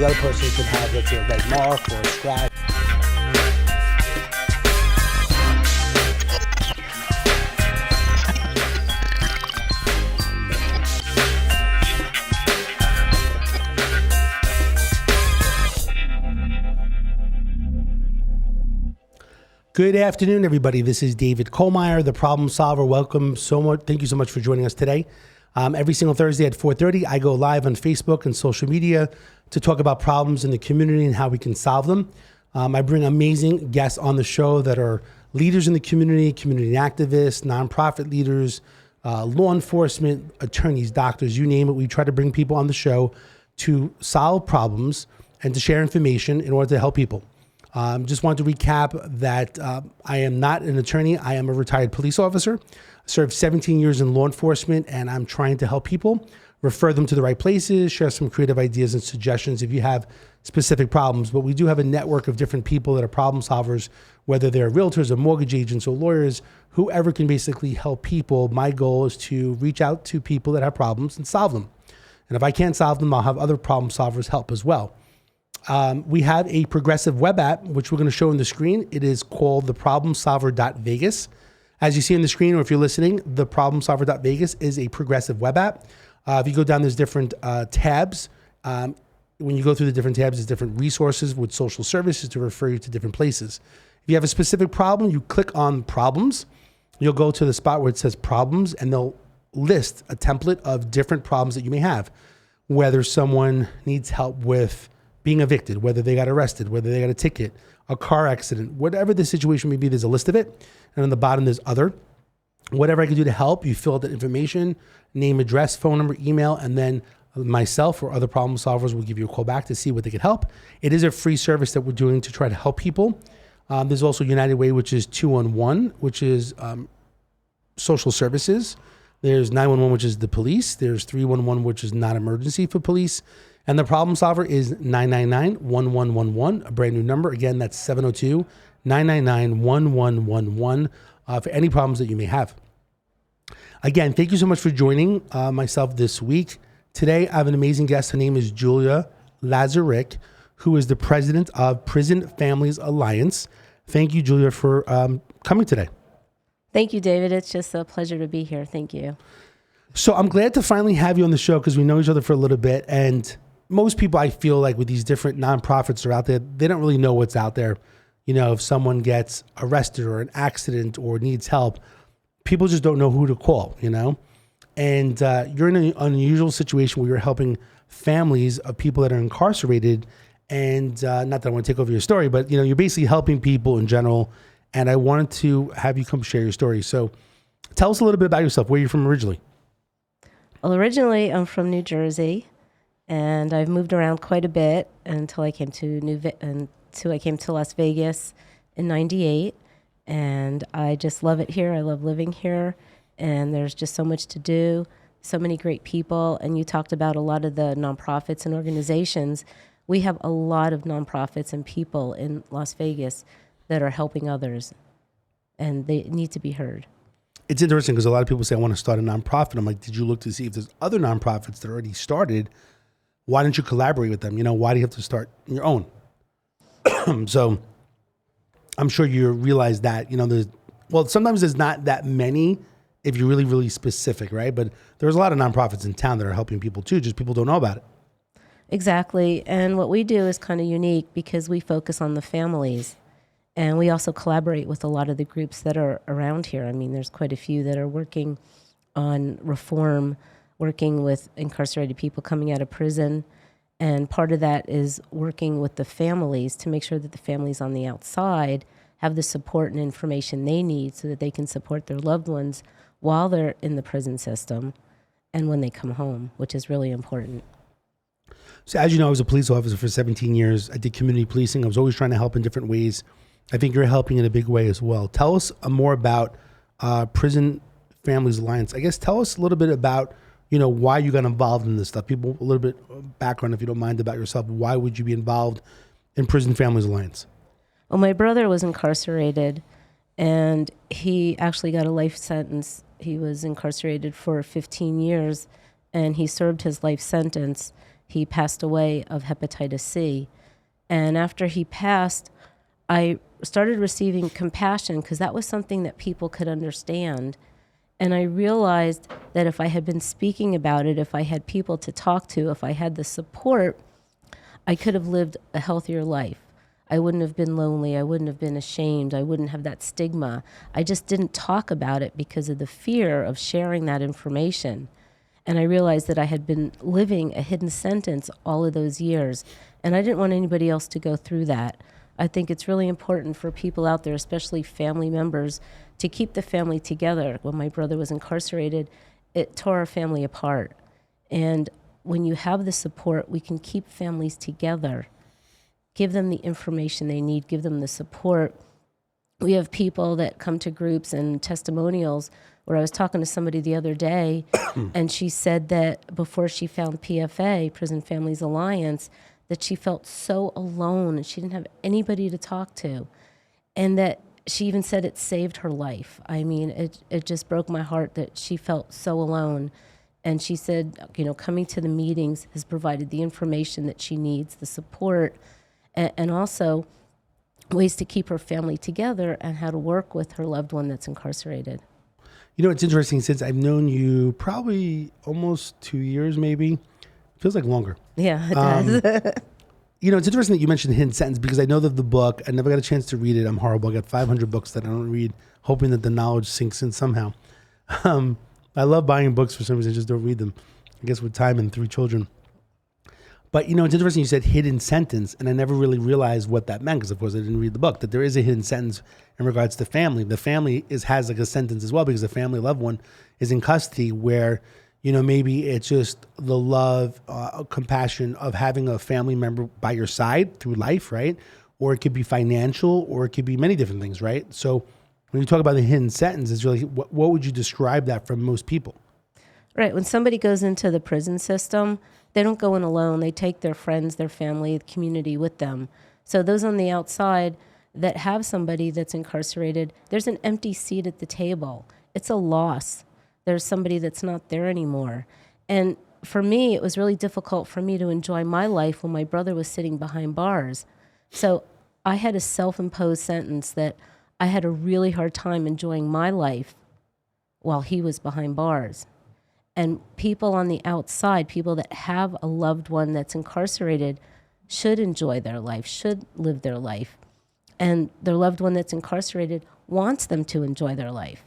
the other person could have, let's say, a red mark or a scratch. Good afternoon, everybody. This is David Kohlmeyer, the problem solver. Welcome so much. Thank you so much for joining us today. Every single Thursday at 4:30, I go live on Facebook and social media to talk about problems in the community and how we can solve them. I bring amazing guests on the show that are leaders in the community activists, nonprofit leaders, law enforcement, attorneys, doctors, you name it. We try to bring people on the show to solve problems and to share information in order to help people. Just wanted to recap that I am not an attorney. I am a retired police officer. I served 17 years in law enforcement, and I'm trying to help people, refer them to the right places, share some creative ideas and suggestions if you have specific problems. But we do have a network of different people that are problem solvers, whether they're realtors or mortgage agents or lawyers, whoever can basically help people. My goal is to reach out to people that have problems and solve them. And if I can't solve them, I'll have other problem solvers help as well. We have a progressive web app, which we're going to show on the screen. It is called theproblemsolver.vegas. As you see on the screen, or if you're listening, theproblemsolver.vegas is a progressive web app. If you go down, there's different tabs. When you go through the different tabs, there's different resources with social services to refer you to different places. If you have a specific problem, you click on problems. You'll go to the spot where it says problems, and they'll list a template of different problems that you may have. Whether someone needs help with being evicted, whether they got arrested, whether they got a ticket, a car accident, whatever the situation may be, there's a list of it. And on the bottom, there's other. Whatever I can do to help, you fill out that information, name, address, phone number, email, and then myself or other problem solvers will give you a call back to see what they can help. It is a free service that we're doing to try to help people. There's also United Way, which is 211, which is social services. There's 911, which is the police. There's 311, which is not emergency for police. And the problem solver is 999-1111, a brand new number. Again, that's 702-999-1111 for any problems that you may have. Again, thank you so much for joining myself this week. Today, I have an amazing guest. Her name is Julia Lazareck, who is the president of Prison Families Alliance. Thank you, Julia, for coming today. Thank you, David. It's just a pleasure to be here. Thank you. So I'm glad to finally have you on the show because we know each other for a little bit. And most people, I feel like, with these different nonprofits that are out there, they don't really know what's out there. You know, if someone gets arrested or an accident or needs help, people just don't know who to call, you know? And you're in an unusual situation where you're helping families of people that are incarcerated. And not that I want to take over your story, but, you know, you're basically helping people in general. And I wanted to have you come share your story. So tell us a little bit about yourself, where you're from originally. Well, originally, I'm from New Jersey, and I've moved around quite a bit until I came to Las Vegas in '98, and I just love it here. I love living here, and there's just so much to do, so many great people. And you talked about a lot of the nonprofits and organizations. We have a lot of nonprofits and people in Las Vegas that are helping others, and they need to be heard. It's interesting because a lot of people say, I want to start a nonprofit. I'm like, did you look to see if there's other nonprofits that already started? Why don't you collaborate with them? You know, why do you have to start your own? So I'm sure you realize that, you know, sometimes there's not that many if you're really, really specific, right? But there's a lot of nonprofits in town that are helping people too, just people don't know about it. Exactly. And what we do is kind of unique because we focus on the families. And we also collaborate with a lot of the groups that are around here. I mean, there's quite a few that are working on reform, working with incarcerated people coming out of prison. And part of that is working with the families to make sure that the families on the outside have the support and information they need so that they can support their loved ones while they're in the prison system and when they come home, which is really important. So as you know, I was a police officer for 17 years. I did community policing. I was always trying to help in different ways. I think you're helping in a big way as well. Tell us more about Prison Families Alliance. I guess tell us a little bit about, you know, why you got involved in this stuff. People, a little bit background, if you don't mind, about yourself. Why would you be involved in Prison Families Alliance? Well, my brother was incarcerated, and he actually got a life sentence. He was incarcerated for 15 years, and he served his life sentence. He passed away of hepatitis C. And after he passed, I started receiving compassion because that was something that people could understand. And I realized that if I had been speaking about it, if I had people to talk to, if I had the support, I could have lived a healthier life. I wouldn't have been lonely. I wouldn't have been ashamed. I wouldn't have that stigma. I just didn't talk about it because of the fear of sharing that information. And I realized that I had been living a hidden sentence all of those years, and I didn't want anybody else to go through that. I think it's really important for people out there, especially family members, to keep the family together. When my brother was incarcerated, it tore our family apart. And when you have the support, we can keep families together. Give them the information they need, give them the support. We have people that come to groups and testimonials where I was talking to somebody the other day, and she said that before she found PFA, Prison Families Alliance, that she felt so alone and she didn't have anybody to talk to. And that she even said it saved her life. I mean, it just broke my heart that she felt so alone. And she said, coming to the meetings has provided the information that she needs, the support, and also ways to keep her family together and how to work with her loved one that's incarcerated. It's interesting, since I've known you probably almost 2 years, maybe. Feels like longer. Yeah, it does. It's interesting that you mentioned Hidden Sentence, because I know that the book, I never got a chance to read it. I'm horrible. I got 500 books that I don't read, hoping that the knowledge sinks in somehow. I love buying books for some reason. I just don't read them. I guess with time and 3 children. But, it's interesting you said hidden sentence, and I never really realized what that meant because, of course, I didn't read the book, that there is a hidden sentence in regards to family. The family has like a sentence as well, because the family loved one is in custody where, maybe it's just the love, compassion of having a family member by your side through life, right? Or it could be financial, or it could be many different things, right? So when you talk about the hidden sentence, it's really, what would you describe that from most people? Right. When somebody goes into the prison system, they don't go in alone. They take their friends, their family, the community with them. So those on the outside that have somebody that's incarcerated, there's an empty seat at the table. It's a loss. There's somebody that's not there anymore. And for me, it was really difficult for me to enjoy my life when my brother was sitting behind bars. So I had a self-imposed sentence that I had a really hard time enjoying my life while he was behind bars. And people on the outside, people that have a loved one that's incarcerated, should enjoy their life, should live their life. And their loved one that's incarcerated wants them to enjoy their life.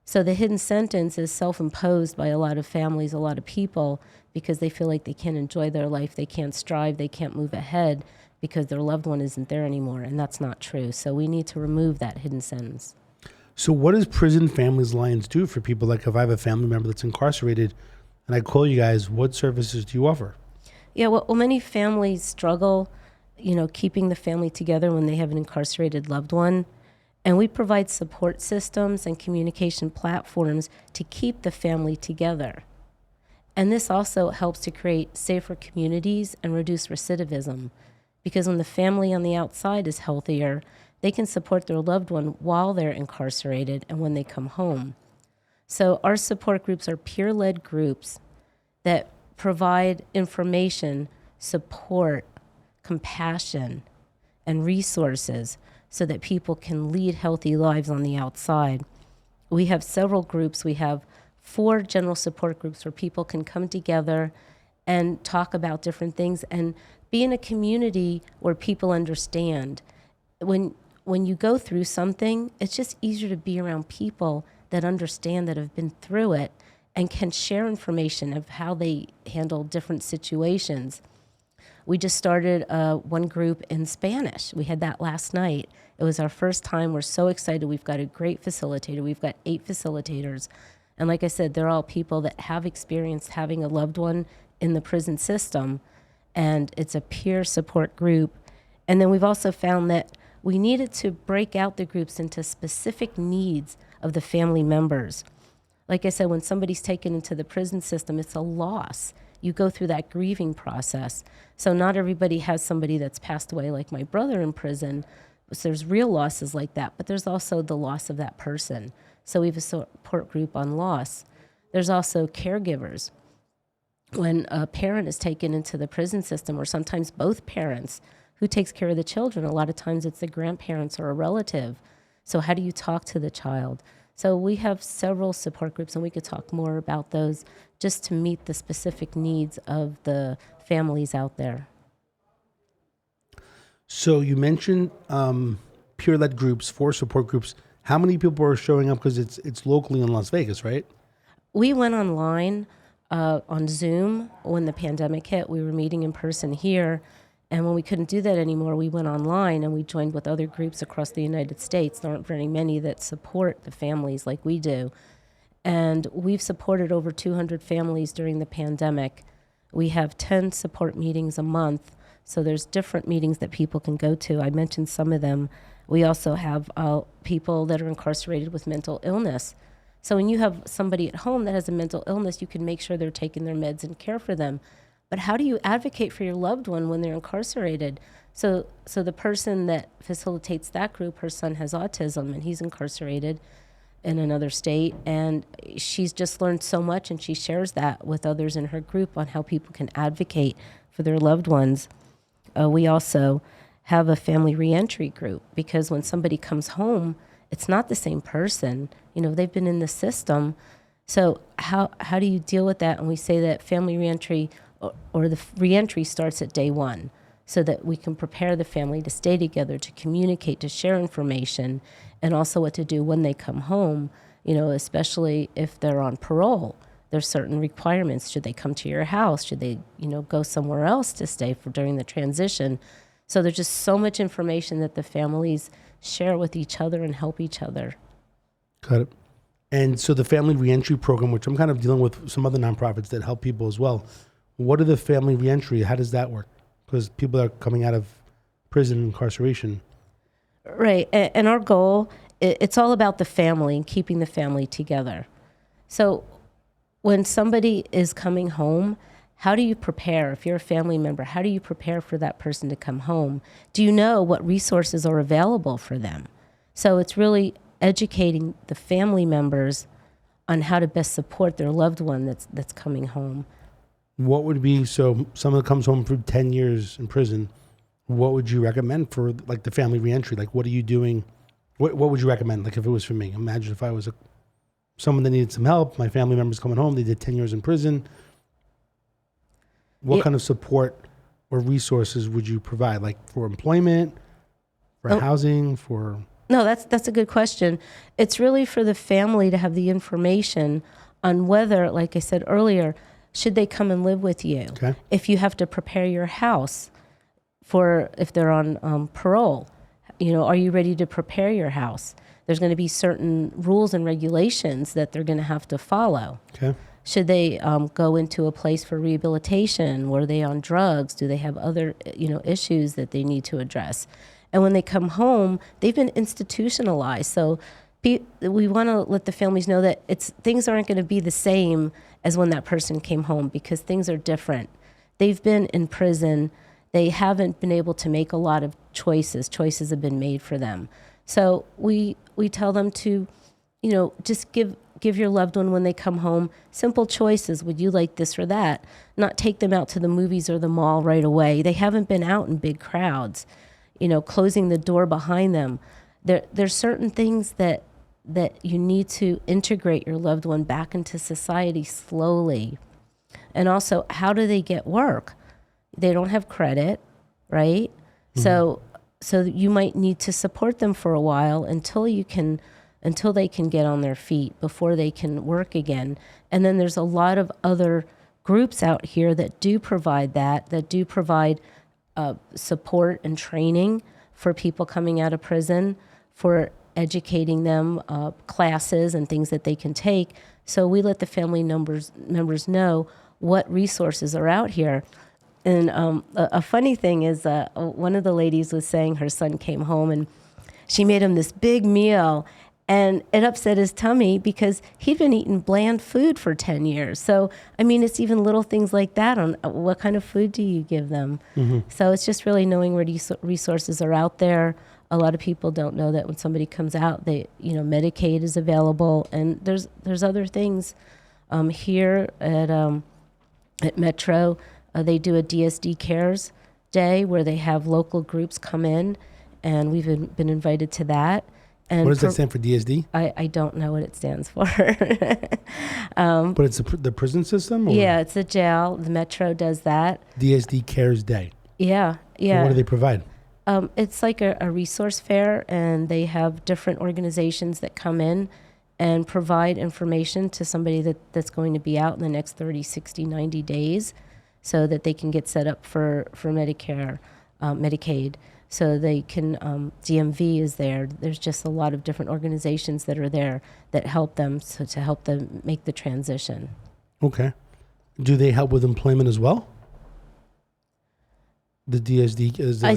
So the hidden sentence is self-imposed by a lot of families, a lot of people, because they feel like they can't enjoy their life, they can't strive, they can't move ahead because their loved one isn't there anymore. And that's not true. So we need to remove that hidden sentence. So what does Prison Families Alliance do for people? Like if I have a family member that's incarcerated and I call you guys, what services do you offer? Yeah, well, many families struggle, keeping the family together when they have an incarcerated loved one. And we provide support systems and communication platforms to keep the family together. And this also helps to create safer communities and reduce recidivism. Because when the family on the outside is healthier, they can support their loved one while they're incarcerated and when they come home. So our support groups are peer-led groups that provide information, support, compassion, and resources so that people can lead healthy lives on the outside. We have several groups. We have 4 general support groups where people can come together and talk about different things and be in a community where people understand. When you go through something, it's just easier to be around people that understand, that have been through it, and can share information of how they handle different situations. We just started one group in Spanish. We had that last night. It was our first time. We're so excited. We've got a great facilitator. We've got 8 facilitators. And like I said, they're all people that have experienced having a loved one in the prison system. And it's a peer support group. And then we've also found that we needed to break out the groups into specific needs of the family members. Like I said, when somebody's taken into the prison system, it's a loss. You go through that grieving process. So not everybody has somebody that's passed away like my brother in prison. So there's real losses like that, but there's also the loss of that person. So we have a support group on loss. There's also caregivers. when a parent is taken into the prison system, or sometimes both parents, who takes care of the children? A lot of times it's the grandparents or a relative. So how do you talk to the child? So we have several support groups, and we could talk more about those just to meet the specific needs of the families out there. So you mentioned peer-led groups, 4 support groups. How many people are showing up? Because it's locally in Las Vegas, right? We went online on Zoom when the pandemic hit. We were meeting in person here. And when we couldn't do that anymore, we went online and we joined with other groups across the United States. There aren't very many that support the families like we do. And we've supported over 200 families during the pandemic. We have 10 support meetings a month. So there's different meetings that people can go to. I mentioned some of them. We also have people that are incarcerated with mental illness. So when you have somebody at home that has a mental illness, you can make sure they're taking their meds and care for them. But how do you advocate for your loved one when they're incarcerated? So the person that facilitates that group, her son has autism, and he's incarcerated in another state. And she's just learned so much, and she shares that with others in her group on how people can advocate for their loved ones. We also have a family reentry group, because when somebody comes home, it's not the same person. They've been in the system. So how do you deal with that? And we say that family reentry or the reentry starts at day one, so that we can prepare the family to stay together, to communicate, to share information, and also what to do when they come home, especially if they're on parole. There's certain requirements. Should they come to your house? Should they, go somewhere else to stay during the transition? So there's just so much information that the families share with each other and help each other. Got it. And so the family reentry program, which I'm kind of dealing with some other nonprofits that help people as well. What are the family reentry? How does that work? Because people are coming out of prison incarceration. Right. And our goal, it's all about the family and keeping the family together. So when somebody is coming home, how do you prepare? If you're a family member, how do you prepare for that person to come home? Do you know what resources are available for them? So it's really educating the family members on how to best support their loved one that's coming home. What would be, so someone comes home for 10 years in prison, what would you recommend for like the family reentry? Like, what are you doing? What would you recommend? Like if it was for me, imagine if I was someone that needed some help, my family member's coming home, they did 10 years in prison. What kind of support or resources would you provide? Like for employment, for housing, for... No, that's a good question. It's really for the family to have the information on whether, like I said earlier, should they come and live with you? Okay. If you have to prepare your house for if they're on parole, are you ready to prepare your house? There's going to be certain rules and regulations that they're going to have to follow. Okay. Should they go into a place for rehabilitation? Were they on drugs? Do they have other issues that they need to address? And when they come home, they've been institutionalized. So we want to let the families know that things aren't going to be the same as when that person came home, because things are different. They've been in prison. They haven't been able to make a lot of choices. Choices have been made for them. So we tell them to, just give your loved one when they come home simple choices. Would you like this or that? Not take them out to the movies or the mall right away. They haven't been out in big crowds. Closing the door behind them. There's certain things that you need to integrate your loved one back into society slowly. And also, how do they get work? They don't have credit, right? Mm-hmm. So you might need to support them for a while until they can get on their feet before they can work again. And then there's a lot of other groups out here that do provide that do provide support and training for people coming out of prison, for educating them, classes and things that they can take. So we let the family members know what resources are out here. And a funny thing is one of the ladies was saying her son came home and she made him this big meal, and it upset his tummy because he'd been eating bland food for 10 years. So, it's even little things like that on what kind of food do you give them. Mm-hmm. So it's just really knowing where these resources are out there. A lot of people don't know that when somebody comes out, Medicaid is available, and there's other things here at At Metro, they do a DSD Cares Day where they have local groups come in, and we've been invited to that. And What does that stand for, DSD? I don't know what it stands for. But it's the prison system? Or? Yeah, it's a jail. The Metro does that. DSD Cares Day. Yeah. And what do they provide? It's like a resource fair, and they have different organizations that come in and provide information to somebody that's going to be out in the next 30, 60, 90 days so that they can get set up for Medicare, Medicaid. So they can, DMV is there. There's just a lot of different organizations that are there that help them, so to help them make the transition. Okay. Do they help with employment as well? The DSD is I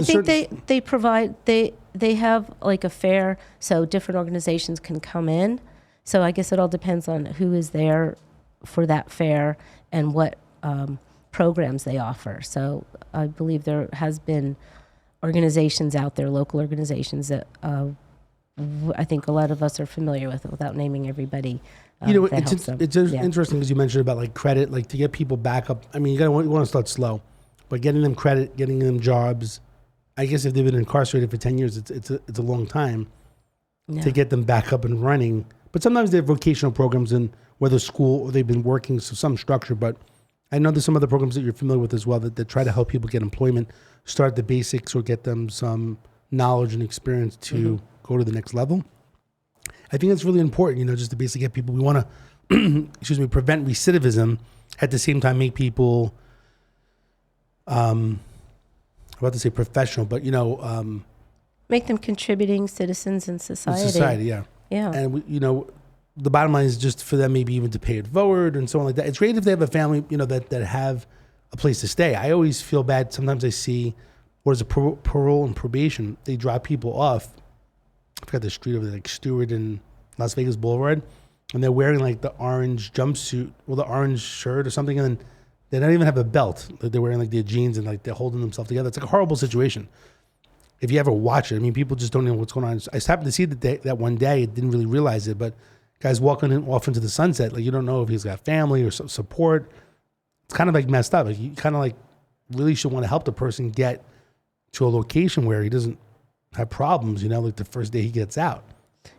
think they provide, they have like a fair, so different organizations can come in. So I guess it all depends on who is there for that fair and what programs they offer. So I believe there has been organizations out there, local organizations that I think a lot of us are familiar with, without naming everybody. It's interesting because you mentioned about like credit, like to get people back up. I mean, you want to start slow, but getting them credit, getting them jobs. I guess if they've been incarcerated for 10 years, it's a long time to get them back up and running. But sometimes they have vocational programs in whether school or they've been working, so some structure. But I know there's some other programs that you're familiar with as well that try to help people get employment, start the basics, or get them some knowledge and experience to go to the next level. I think it's really important, just to basically get people. We want to, prevent recidivism, at the same time make people, I'm about to say professional, but make them contributing citizens in society. Yeah. And the bottom line is just for them maybe even to pay it forward and so on like that. It's great if they have a family, that have a place to stay. I always feel bad. Sometimes I see, what is it, parole and probation? They drop people off. I forgot the street over there, like Stewart and Las Vegas Boulevard, and they're wearing like the orange jumpsuit or the orange shirt or something, and then they don't even have a belt. Like they're wearing like their jeans and like they're holding themselves together. It's like a horrible situation. If you ever watch it, I mean, people just don't know what's going on. I just happened to see that one day. I didn't really realize it, but guys walking off into the sunset, like you don't know if he's got family or support. It's kind of like messed up. Like you kind of like really should want to help the person get to a location where he doesn't have problems, like the first day he gets out.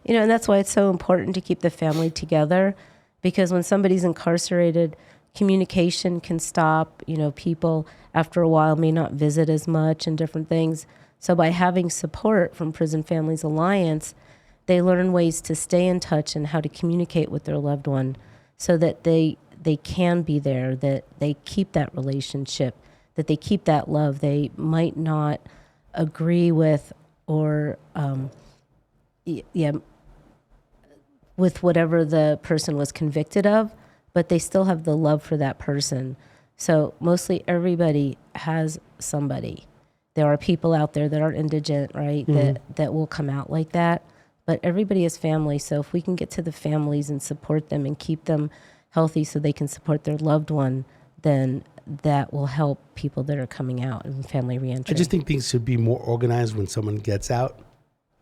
And that's why it's so important to keep the family together, because when somebody's incarcerated, communication can stop. People after a while may not visit as much and different things. So by having support from Prison Families Alliance, they learn ways to stay in touch and how to communicate with their loved one so that they can be there, that they keep that relationship, that they keep that love. They might not agree with or with whatever the person was convicted of, but they still have the love for that person. So mostly everybody has somebody. There are people out there that are indigent, right, that will come out like that. But everybody is family. So if we can get to the families and support them and keep them healthy so they can support their loved one, then that will help people that are coming out in family reentry. I just think things should be more organized when someone gets out,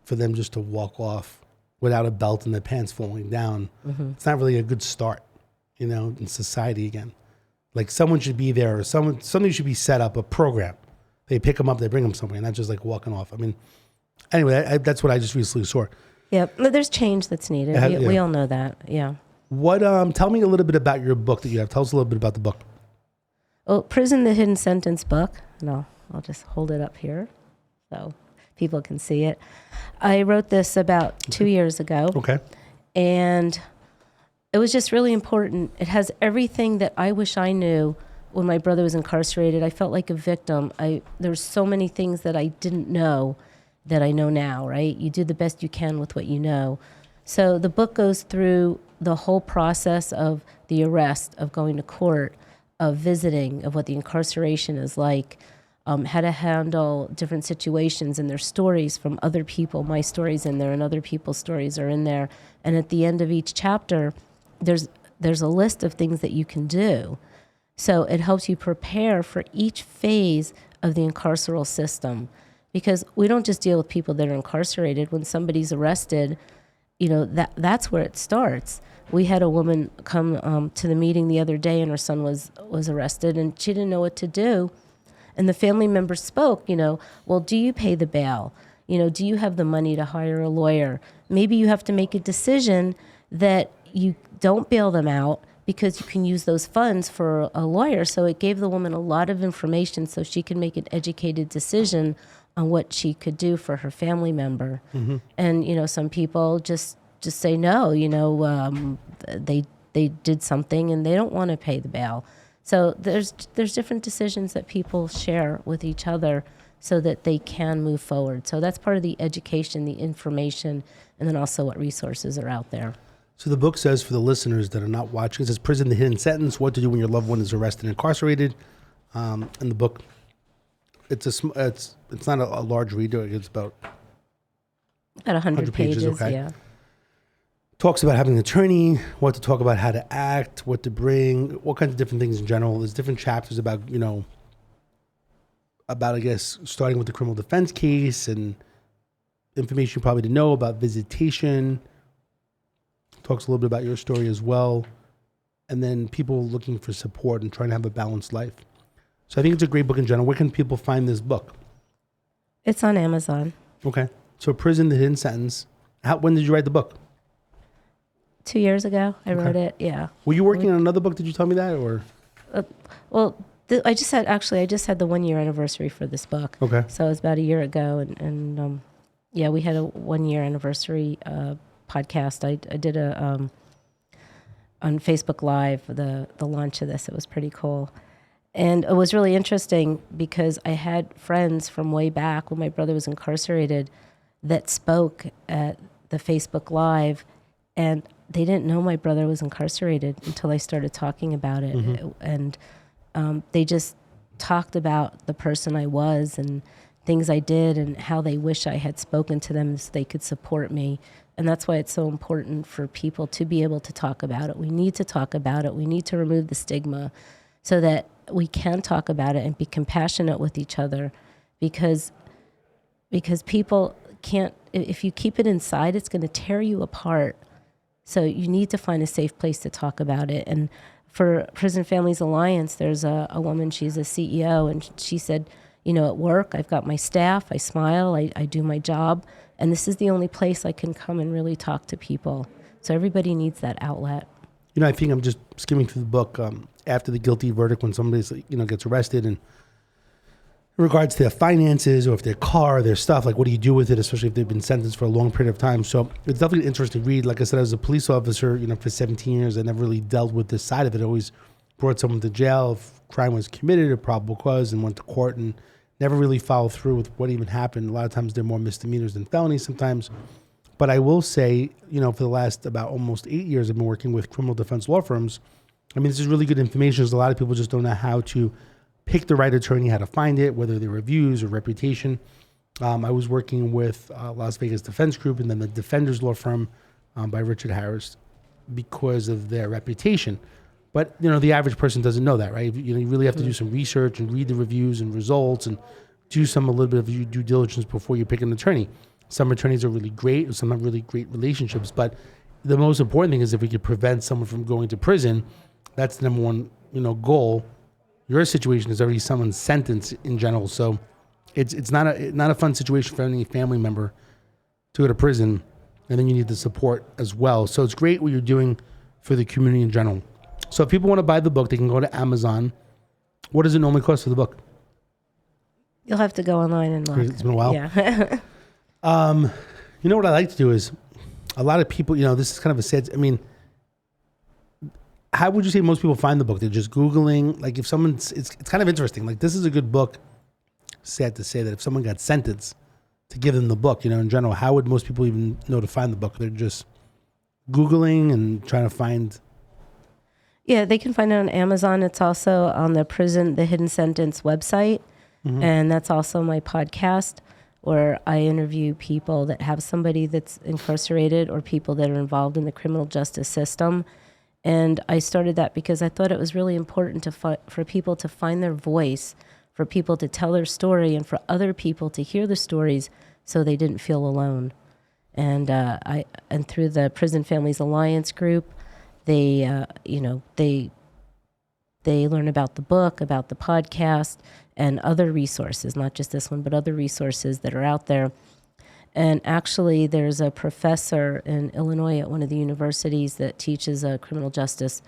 for them just to walk off without a belt and their pants falling down. It's not really a good start, in society again. Like someone should be there, or something should be set up, a program. They pick them up, they bring them somewhere, not just like walking off. I mean, anyway, that's what I just recently saw. Yep, there's change that's needed. We all know that. Yeah. What? Tell me a little bit about your book that you have. Tell us a little bit about the book. Oh, Prison: The Hidden Sentence book. No, I'll just hold it up here so people can see it. I wrote this about 2 years ago. Okay. And it was just really important. It has everything that I wish I knew when my brother was incarcerated. I felt like a victim. There's so many things that I didn't know that I know now, right? You do the best you can with what you know. So the book goes through the whole process of the arrest, of going to court, of visiting, of what the incarceration is like, how to handle different situations, and their stories from other people. My story's in there and other people's stories are in there. And at the end of each chapter, there's a list of things that you can do. So it helps you prepare for each phase of the incarceral system, because we don't just deal with people that are incarcerated. When somebody's arrested, that's where it starts. we had a woman come to the meeting the other day, and her son was arrested, and she didn't know what to do. And the family member spoke, well, do you pay the bail? Do you have the money to hire a lawyer? Maybe you have to make a decision that you don't bail them out because you can use those funds for a lawyer. So it gave the woman a lot of information so she could make an educated decision on what she could do for her family member. Mm-hmm. And, some people just say no, they did something and they don't want to pay the bail. So there's different decisions that people share with each other so that they can move forward. So that's part of the education, the information, and then also what resources are out there. So the book says, for the listeners that are not watching, it says Prison, the Hidden Sentence, What to Do When Your Loved One is Arrested and Incarcerated. In the book, it's not a large read. It's about 100 pages, okay. Yeah. Talks about having an attorney, what to talk about, how to act, what to bring, what kinds of different things in general. There's different chapters about, I guess, starting with the criminal defense case and information you probably to know about visitation. Talks a little bit about your story as well. And then people looking for support and trying to have a balanced life. So I think it's a great book in general. Where can people find this book? It's on Amazon. Okay. So Prison, the Hidden Sentence. When did you write the book? 2 years ago, I wrote it. Yeah. Were you working on another book? Did you tell me that, or? I just had the 1 year anniversary for this book. Okay. So it was about a year ago, and we had a 1 year anniversary podcast. I did on Facebook Live the launch of this. It was pretty cool, and it was really interesting because I had friends from way back when my brother was incarcerated that spoke at the Facebook Live, and they didn't know my brother was incarcerated until I started talking about it. Mm-hmm. And they just talked about the person I was and things I did and how they wish I had spoken to them so they could support me. And that's why it's so important for people to be able to talk about it. We need to talk about it. We need to remove the stigma so that we can talk about it and be compassionate with each other, because people can't, if you keep it inside, it's going to tear you apart. So you need to find a safe place to talk about it. And for Prison Families Alliance, there's a woman, she's a CEO, and she said, at work, I've got my staff, I smile, I do my job, and this is the only place I can come and really talk to people. So everybody needs that outlet. I think I'm just skimming through the book after the guilty verdict, when somebody gets arrested, and in regards to their finances or if their car, their stuff, like what do you do with it, especially if they've been sentenced for a long period of time. So it's definitely an interesting read. Like I said, I was a police officer, for 17 years. I never really dealt with this side of it. I always brought someone to jail if crime was committed or probable cause, and went to court, and never really followed through with what even happened. A lot of times they're more misdemeanors than felonies sometimes. But I will say, for the last about almost 8 years, I've been working with criminal defense law firms. This is really good information, because a lot of people just don't know how to pick the right attorney, how to find it, whether they're reviews or reputation. I was working with Las Vegas Defense Group and then the Defenders Law Firm by Richard Harris because of their reputation. But, the average person doesn't know that, right? You really have to do some research and read the reviews and results and do a little bit of due diligence before you pick an attorney. Some attorneys are really great, some have really great relationships, but the most important thing is if we could prevent someone from going to prison, that's the number one, goal. Your situation is already someone's sentence in general, so it's not a fun situation for any family member to go to prison, and then you need the support as well. So it's great what you're doing for the community in general. So if people want to buy the book, they can go to Amazon. What does it normally cost for the book? You'll have to go online and look. It's been a while. Yeah. What I like to do is, a lot of people, this is kind of a sad, how would you say most people find the book? They're just Googling. Like if someone's, it's kind of interesting. Like this is a good book. Sad to say that if someone got sentenced, to give them the book, in general, how would most people even know to find the book? They're just Googling and trying to find. Yeah, they can find it on Amazon. It's also on the Prison, the Hidden Sentence website. Mm-hmm. And that's also my podcast, where I interview people that have somebody that's incarcerated or people that are involved in the criminal justice system. And I started that because I thought it was really important for people to find their voice, for people to tell their story, and for other people to hear the stories so they didn't feel alone. And through the Prison Families Alliance group, They, they learn about the book, about the podcast, and other resources, not just this one, but other resources that are out there. And actually, there's a professor in Illinois at one of the universities that teaches a criminal justice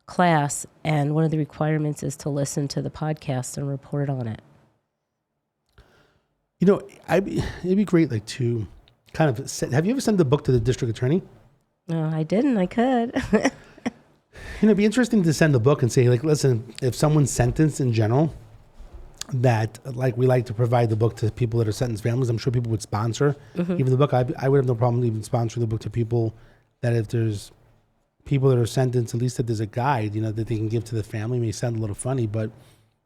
class, and one of the requirements is to listen to the podcast and report on it. It'd be great, like, to kind of have you ever sent the book to the district attorney? No, I didn't. I could. It'd be interesting to send the book and say, like, listen, if someone's sentenced in general, that, like, we like to provide the book to people that are sentenced families. I'm sure people would sponsor even the book. I would have no problem even sponsoring the book to people, that if there's people that are sentenced, at least that there's a guide, that they can give to the family. It may sound a little funny, but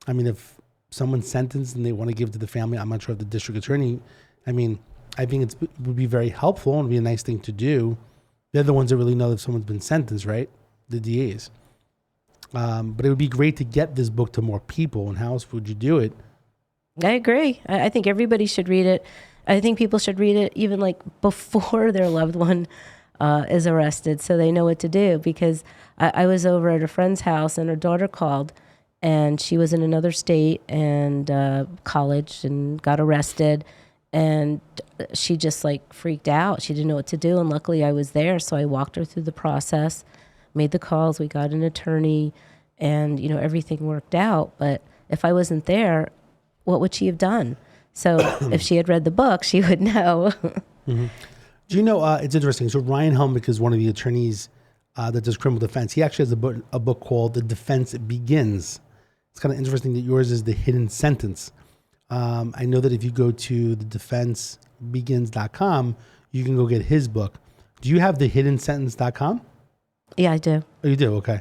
I mean, if someone's sentenced and they want to give to the family, I'm not sure if the district attorney, I think it would be very helpful and would be a nice thing to do. They're the ones that really know if someone's been sentenced, right? The DAs. But it would be great to get this book to more people. And how else would you do it? I agree. I think everybody should read it. I think people should read it even like before their loved one is arrested, so they know what to do. Because I was over at a friend's house and her daughter called, and she was in another state and college and got arrested, and she just like freaked out. She didn't know what to do, and luckily I was there, so I walked her through the process, made the calls, we got an attorney, and everything worked out. But if I wasn't there, what would she have done? So if she had read the book, she would know. Mm-hmm. Do you know, it's interesting. So Ryan Helmick is one of the attorneys that does criminal defense. He actually has a book called The Defense Begins. It's kind of interesting that yours is The Hidden Sentence. I know that if you go to thedefensebegins.com, you can go get his book. Do you have thehiddensentence.com? Yeah, I do. Oh, you do? Okay.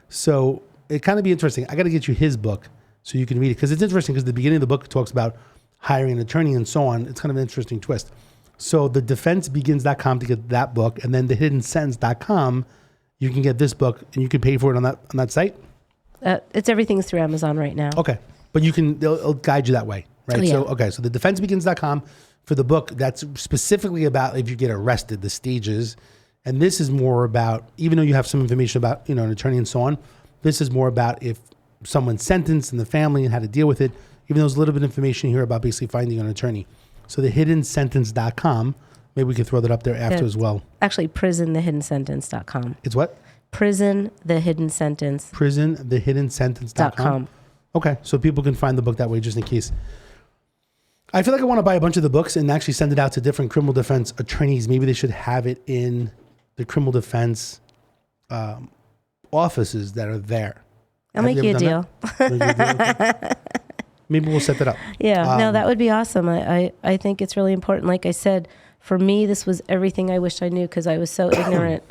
So it kind of be interesting. I got to get you his book so you can read it, because it's interesting, because the beginning of the book talks about hiring an attorney and so on. It's kind of an interesting twist. So thedefensebegins.com to get that book, and then thehiddensentence.com, you can get this book, and you can pay for it on that site? It's everything's through Amazon right now. Okay. But it'll guide you that way, right? Oh, yeah. So thedefensebegins.com for the book, that's specifically about if you get arrested, the stages. And this is more about, even though you have some information about, an attorney and so on, this is more about if someone's sentenced and the family and how to deal with it, even though there's a little bit of information here about basically finding an attorney. So thehiddensentence.com, maybe we could throw that up there after as well. Actually, prisonthehiddensentence.com. It's what? Prisonthehiddensentence. Prisonthehiddensentence.com. Okay, so people can find the book that way, just in case. I feel like I want to buy a bunch of the books and actually send it out to different criminal defense attorneys. Maybe they should have it in the criminal defense offices that are there. I'll make you a deal. Maybe we'll set that up. Yeah, no, that would be awesome. I think it's really important. Like I said, for me, this was everything I wished I knew, because I was so ignorant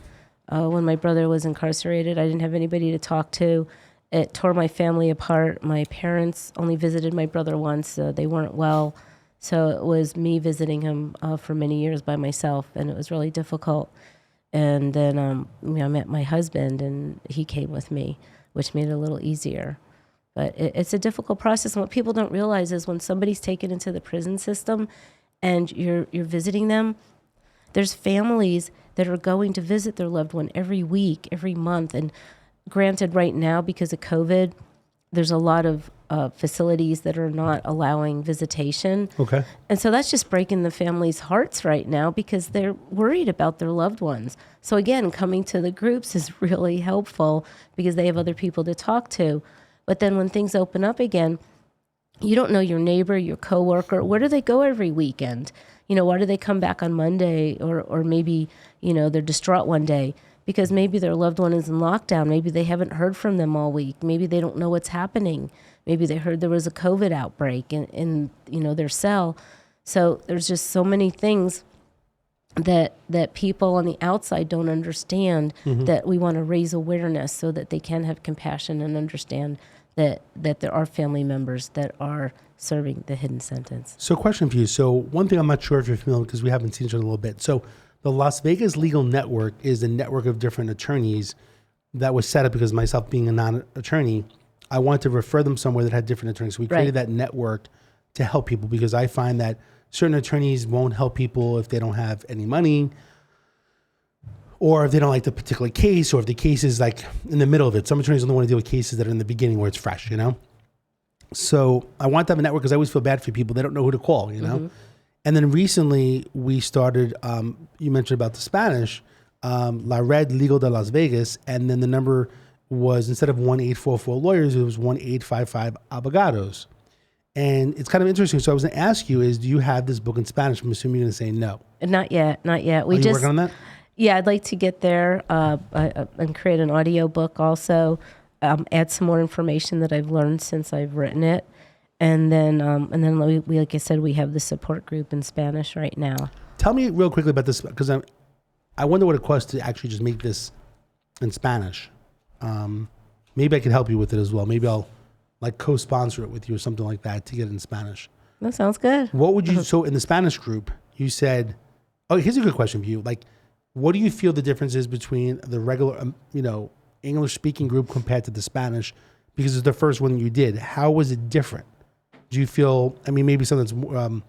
when my brother was incarcerated. I didn't have anybody to talk to. It tore my family apart. My parents only visited my brother once. They weren't well. So it was me visiting him for many years by myself, and it was really difficult. And then I met my husband, and he came with me, which made it a little easier. But it's a difficult process. And what people don't realize is when somebody's taken into the prison system and you're visiting them, there's families that are going to visit their loved one every week, every month. And granted, right now, because of COVID, there's a lot of facilities that are not allowing visitation. Okay. And so that's just breaking the family's hearts right now, because they're worried about their loved ones. So again, coming to the groups is really helpful, because they have other people to talk to. But then when things open up again, you don't know your neighbor, your coworker. Where do they go every weekend? Why do they come back on Monday? Or maybe, they're distraught one day because maybe their loved one is in lockdown. Maybe they haven't heard from them all week. Maybe they don't know what's happening. Maybe they heard there was a COVID outbreak in their cell. So there's just so many things that people on the outside don't understand, that we want to raise awareness so that they can have compassion and understand that there are family members that are serving the hidden sentence. So question for you. So one thing I'm not sure if you're familiar, because we haven't seen each other a little bit. So the Las Vegas Legal Network is a network of different attorneys that was set up because myself being a non-attorney, I wanted to refer them somewhere that had different attorneys. So we created that network to help people, because I find that certain attorneys won't help people if they don't have any money, or if they don't like the particular case, or if the case is like in the middle of it. Some attorneys only want to deal with cases that are in the beginning where it's fresh, you know? So I want to have a network because I always feel bad for people. They don't know who to call, you know? And then recently we started, you mentioned about the Spanish, La Red Legal de Las Vegas. And then the number was, instead of 1-844 lawyers, it was 1-855 abogados. And it's kind of interesting. So I was going to ask you is, do you have this book in Spanish? I'm assuming you're going to say no. Not yet. Are you working on that? Yeah, I'd like to get there and create an audio book also, add some more information that I've learned since I've written it. And then we, like I said, we have the support group in Spanish right now. Tell me real quickly about this, because I wonder what it costs to actually just make this in Spanish. Maybe I could help you with it as well. Maybe I'll like co-sponsor it with you or something like that to get it in Spanish. That sounds good. What would you, so in the Spanish group, you said, oh, here's a good question for you. Like, what do you feel the difference is between the regular, English speaking group compared to the Spanish? Because it's the first one you did. How was it different? Do you feel, maybe something that's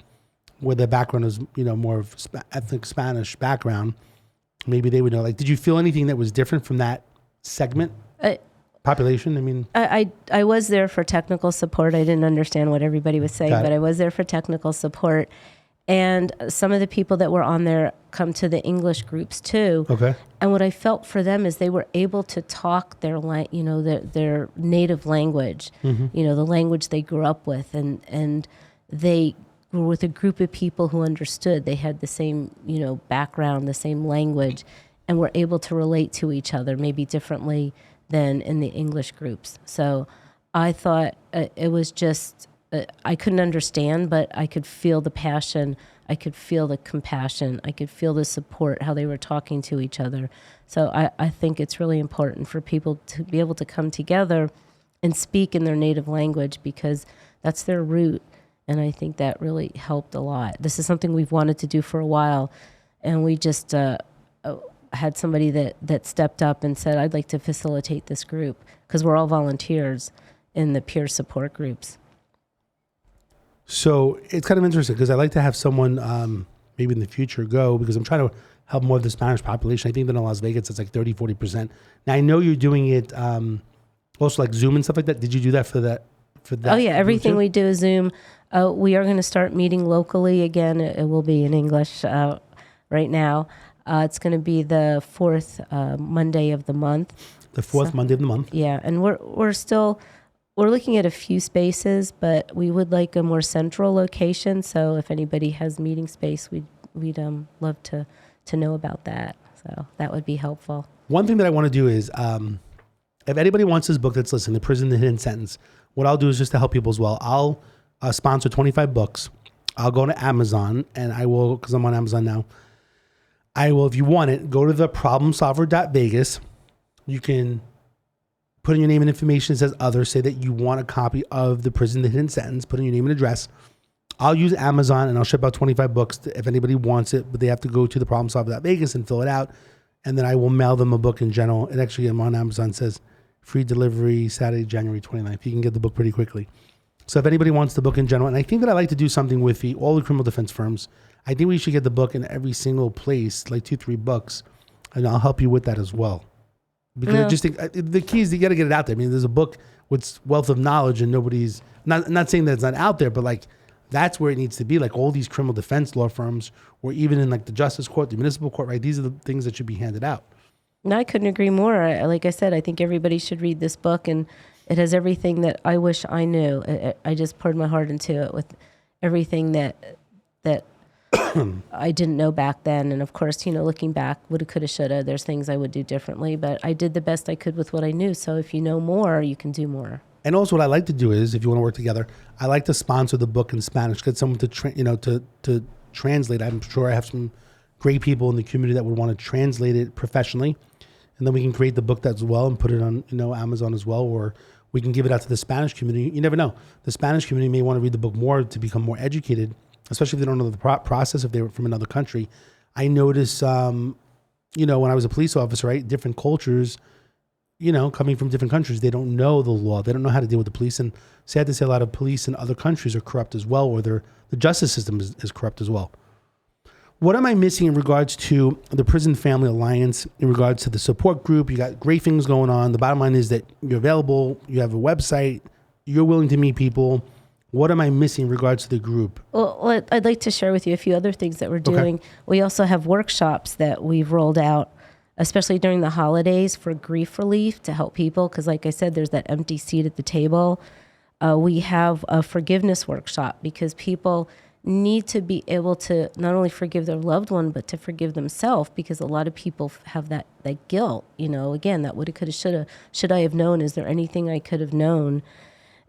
where the background is, more of ethnic Spanish background, maybe they would know. Like, did you feel anything that was different from that segment? Population? I was there for technical support. I didn't understand what everybody was saying, but I was there for technical support. And some of the people that were on there come to the English groups too. Okay. And what I felt for them is they were able to talk their native language, the language they grew up with, and they were with a group of people who understood. They had the same, background, the same language, and were able to relate to each other maybe differently than in the English groups. So I thought it was just, I couldn't understand, but I could feel the passion. I could feel the compassion. I could feel the support, how they were talking to each other. So I think it's really important for people to be able to come together and speak in their native language because that's their root. And I think that really helped a lot. This is something we've wanted to do for a while. And we just had somebody that stepped up and said, I'd like to facilitate this group because we're all volunteers in the peer support groups. So it's kind of interesting because I like to have someone maybe in the future go, because I'm trying to help more of the Spanish population. I think that in Las Vegas, it's like 30-40%. Now I know you're doing it also like Zoom and stuff like that. Did you do that for that? Oh yeah, everything we do is Zoom. We are going to start meeting locally again. It will be in English right now. It's going to be the fourth Monday of the month. The fourth Monday of the month. Yeah, and we're looking at a few spaces, but we would like a more central location. So if anybody has meeting space, we'd love to know about that. So that would be helpful. One thing that I want to do is, if anybody wants this book that's listening, The Prison, the Hidden Sentence, what I'll do is just to help people as well. I'll sponsor 25 books. I'll go to Amazon and I will, because I'm on Amazon now, I will, if you want it, go to the problemsolver.vegas. You can put in your name and information. It says others. Say that you want a copy of The Prison, the Hidden Sentence. Put in your name and address. I'll use Amazon and I'll ship out 25 books if anybody wants it, but they have to go to the problemsolver.vegas and fill it out. And then I will mail them a book in general. It actually on Amazon says free delivery Saturday, January 29th. You can get the book pretty quickly. So if anybody wants the book in general, and I think that I like to do something with all the criminal defense firms, I think we should get the book in every single place, like 2-3 books, and I'll help you with that as well. Because I just think the key is you got to get it out there. There's a book with wealth of knowledge, and nobody's not saying that it's not out there, but like that's where it needs to be. Like all these criminal defense law firms, or even in like the justice court, the municipal court, right? These are the things that should be handed out. No, I couldn't agree more. Like I said, I think everybody should read this book, and it has everything that I wish I knew. I just poured my heart into it with everything that I didn't know back then. And of course, looking back, woulda, coulda, shoulda, there's things I would do differently, but I did the best I could with what I knew. So if you know more, you can do more. And also what I like to do is, if you want to work together, I like to sponsor the book in Spanish, get someone to to translate. I'm sure I have some great people in the community that would want to translate it professionally. And then we can create the book as well and put it on, Amazon as well, or we can give it out to the Spanish community. You never know. The Spanish community may want to read the book more to become more educated, especially if they don't know the process, if they were from another country. I notice, when I was a police officer, right, different cultures, coming from different countries, they don't know the law. They don't know how to deal with the police. And sad to say, a lot of police in other countries are corrupt as well, or the justice system is corrupt as well. What am I missing in regards to the Prison Family Alliance, in regards to the support group? You got great things going on. The bottom line is that you're available, you have a website, you're willing to meet people. What am I missing in regards to the group? Well, I'd like to share with you a few other things that we're doing. Okay. We also have workshops that we've rolled out, especially during the holidays, for grief relief to help people. Because like I said, there's that empty seat at the table. We have a forgiveness workshop because people need to be able to not only forgive their loved one, but to forgive themselves, because a lot of people have that guilt, again, that woulda, coulda, shoulda, should I have known? Is there anything I could have known?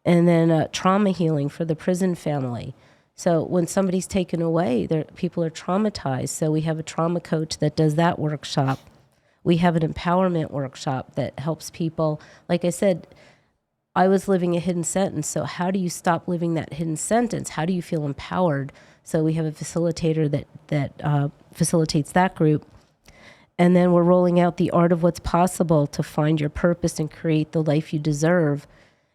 And then trauma healing for the prison family. So when somebody's taken away, people are traumatized. So we have a trauma coach that does that workshop. We have an empowerment workshop that helps people. Like I said, I was living a hidden sentence. So how do you stop living that hidden sentence? How do you feel empowered? So we have a facilitator that facilitates that group. And then we're rolling out the art of what's possible to find your purpose and create the life you deserve.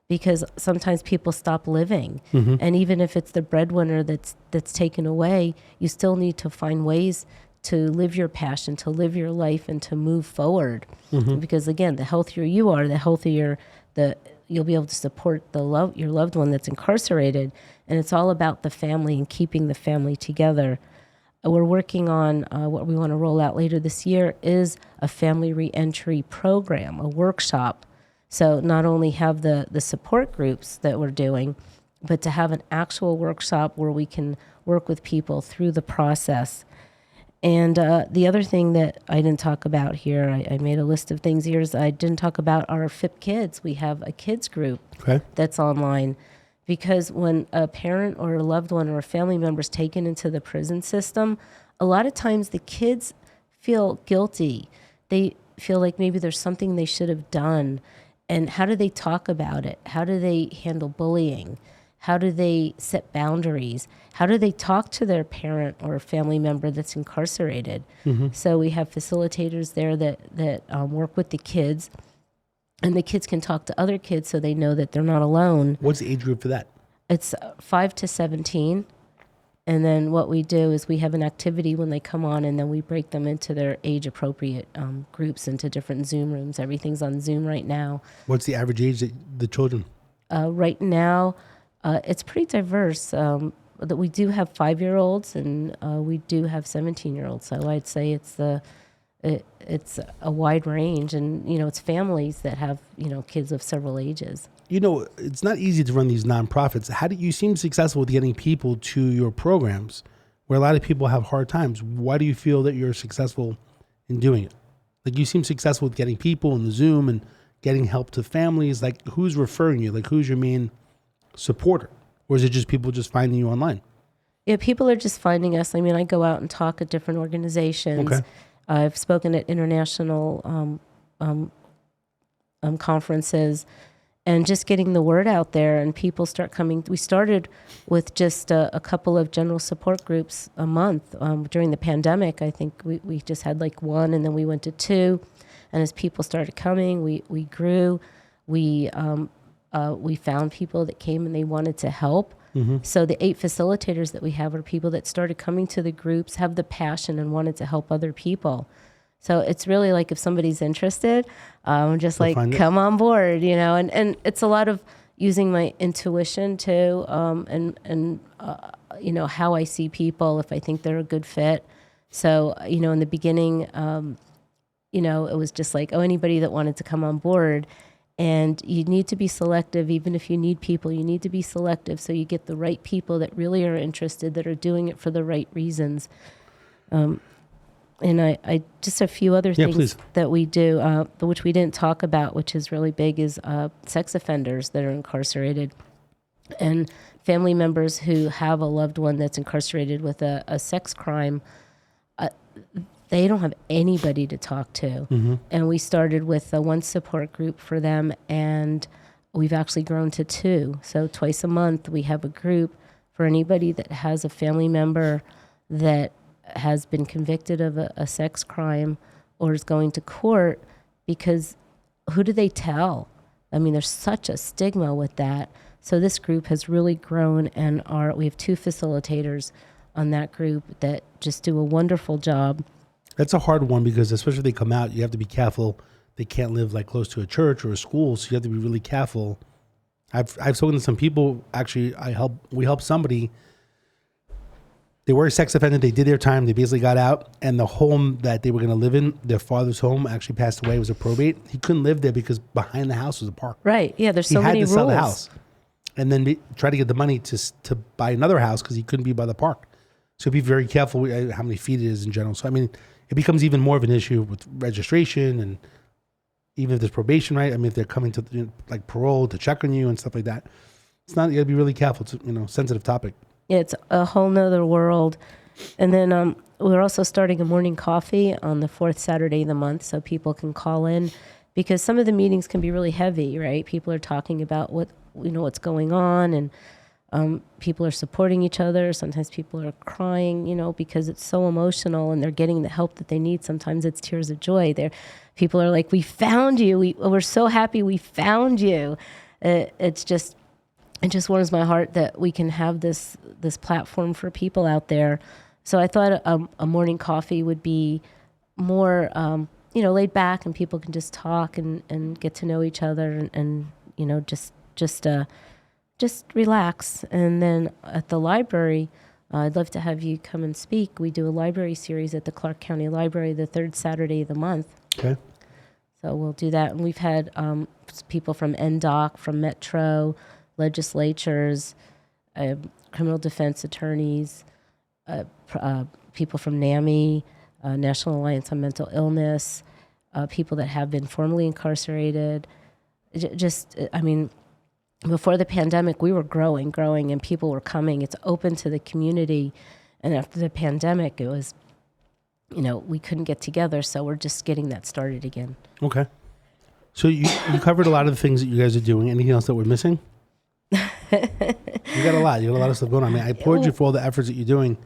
Because sometimes people stop living. Mm-hmm. And even if it's the breadwinner that's taken away, you still need to find ways to live your passion, to live your life, and to move forward. Mm-hmm. Because again, the healthier you are, the healthier you'll be able to support your loved one that's incarcerated. And it's all about the family and keeping the family together. We're working on what we want to roll out later this year is a family reentry program, a workshop. So not only have the support groups that we're doing, but to have an actual workshop where we can work with people through the process. And the other thing that I didn't talk about here, I made a list of things here, is I didn't talk about our FIP Kids. We have a kids group that's online. Because when a parent or a loved one or a family member is taken into the prison system, a lot of times the kids feel guilty. They feel like maybe there's something they should have done. And how do they talk about it? How do they handle bullying? How do they set boundaries? How do they talk to their parent or family member that's incarcerated? Mm-hmm. So we have facilitators there that work with the kids, and the kids can talk to other kids so they know that they're not alone. What's the age group for that? It's 5 to 17. And then what we do is we have an activity when they come on, and then we break them into their age-appropriate groups into different Zoom rooms. Everything's on Zoom right now. What's the average age of the children? Right now, it's pretty diverse. That we do have 5-year-olds, and we do have 17-year-olds. So I'd say it's a wide range, and it's families that have kids of several ages. It's not easy to run these nonprofits. How do you seem successful with getting people to your programs where a lot of people have hard times? Why do you feel that you're successful in doing it? Like, you seem successful with getting people in the Zoom and getting help to families. Like, who's referring you? Like, who's your main supporter? Or is it just people just finding you online? Yeah, people are just finding us. I mean, I go out and talk at different organizations. Okay. I've spoken at international conferences. And just getting the word out there, and people start coming. We started with just a couple of general support groups a month. During the pandemic, I think we just had like one, and then we went to 2. And as people started coming, we grew. We found people that came and they wanted to help. Mm-hmm. So the 8 facilitators that we have are people that started coming to the groups, have the passion, and wanted to help other people. So it's really like if somebody's interested, just like come on board, and it's a lot of using my intuition too, and how I see people, if I think they're a good fit. So, in the beginning, it was just like, anybody that wanted to come on board, and you need to be selective. Even if you need people, you need to be selective so you get the right people that really are interested, that are doing it for the right reasons. And I just a few other things that we do, which we didn't talk about, which is really big, is sex offenders that are incarcerated, and family members who have a loved one that's incarcerated with a sex crime. They don't have anybody to talk to. Mm-hmm. And we started with one support group for them, and we've actually grown to 2. So twice a month we have a group for anybody that has a family member that has been convicted of a sex crime or is going to court, because who do they tell? I mean, there's such a stigma with that. So this group has really grown, and we have 2 facilitators. on that group that just do a wonderful job. That's a hard one because especially if they come out, you have to be careful. They can't live like close to a church or a school, so you have to be really careful. I've spoken to some people. Actually, we helped somebody. They were a sex offender. They did their time. They basically got out, and the home that they were going to live in, their father's home, actually passed away. It was a probate. He couldn't live there because behind the house was a park. Right. Yeah. There's so he many had to rules. sell the house, and then try to get the money to buy another house because he couldn't be by the park. So be very careful how many feet it is in general. So I mean, it becomes even more of an issue with registration and even if there's probation, right? I mean, if they're coming to like parole to check on you and stuff like that, it's not. You gotta be really careful. It's sensitive topic. Yeah, it's a whole nother world. And then we're also starting a morning coffee on the fourth Saturday of the month, so people can call in because some of the meetings can be really heavy, right? People are talking about what's going on, and people are supporting each other. Sometimes people are crying, because it's so emotional, and they're getting the help that they need. Sometimes it's tears of joy. People are like, "We found you. We're so happy we found you." It just warms my heart that we can have this platform for people out there. So I thought a morning coffee would be more, laid back, and people can just talk and get to know each other and just relax. And then at the library, I'd love to have you come and speak. We do a library series at the Clark County Library the third Saturday of the month. Okay. So we'll do that. And we've had people from NDOC, from Metro, legislatures, criminal defense attorneys, people from NAMI, National Alliance on Mental Illness, people that have been formerly incarcerated. Before the pandemic, we were growing, and people were coming. It's open to the community. And after the pandemic, it was, we couldn't get together, so we're just getting that started again. Okay. So you covered a lot of the things that you guys are doing. Anything else that we're missing? You got a lot. You got a lot of stuff going on. I mean, I applaud you for all the efforts that you're doing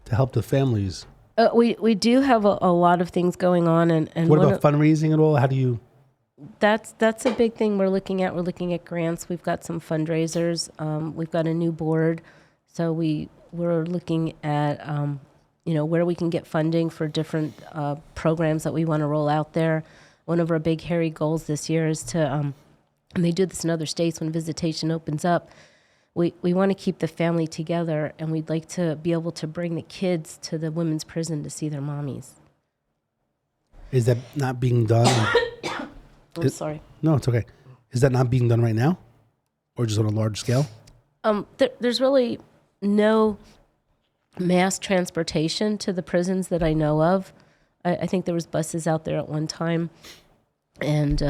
to help the families. We do have a lot of things going on. And what about fundraising at all? How do you... That's a big thing we're looking at. We're looking at grants. We've got some fundraisers. We've got a new board. So we're looking at, where we can get funding for different programs that we want to roll out there. One of our big, hairy goals this year is to... and they do this in other states when visitation opens up. We want to keep the family together, and we'd like to be able to bring the kids to the women's prison to see their mommies. Is that not being done? I'm sorry. No, it's okay. Is that not being done right now? Or just on a large scale? There's really no mass transportation to the prisons that I know of. I think there was buses out there at one time. And,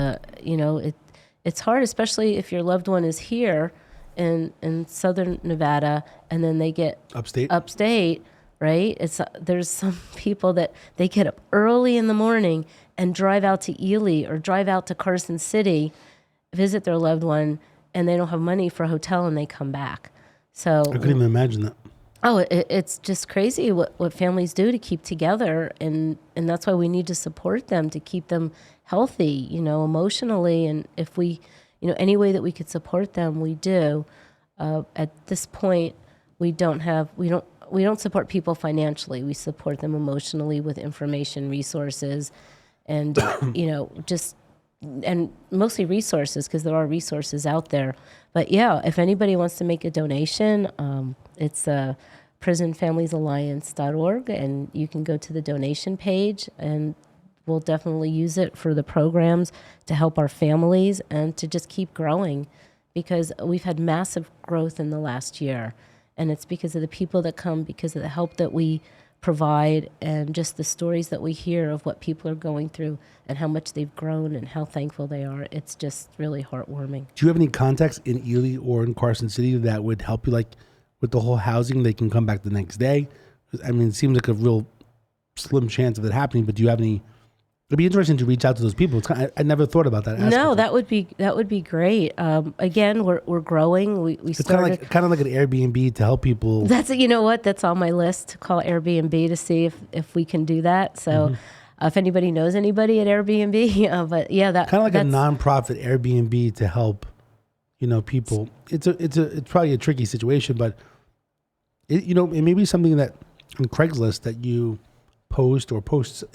it's hard, especially if your loved one is here in southern Nevada and then they get upstate, right? There's some people that they get up early in the morning and drive out to Ely or drive out to Carson City, visit their loved one, and they don't have money for a hotel and they come back. So I couldn't even imagine that. Oh, it's just crazy what families do to keep together, and that's why we need to support them to keep them healthy, emotionally. And if we, any way that we could support them, we do. At this point, we don't support people financially. We support them emotionally with information, resources, and and mostly resources, because there are resources out there. But yeah, if anybody wants to make a donation, it's prisonfamiliesalliance.org, and you can go to the donation page, and we'll definitely use it for the programs to help our families and to just keep growing, because we've had massive growth in the last year, and it's because of the people that come, because of the help that we provide, and just the stories that we hear of what people are going through and how much they've grown and how thankful they are. It's just really heartwarming. Do you have any contacts in Ely or in Carson City that would help you, like with the whole housing? They can come back the next day. I mean, it seems like a real slim chance of it happening, but do you have any? It'd be interesting to reach out to those people. I never thought about that. No, that would be great. Again, we're growing. We started kind of like an Airbnb to help people. That's that's on my list, to call Airbnb to see if we can do that. So, if anybody knows anybody at Airbnb, but yeah, that kind of like a nonprofit Airbnb to help, people. It's probably a tricky situation, but it may be something that on Craigslist that you post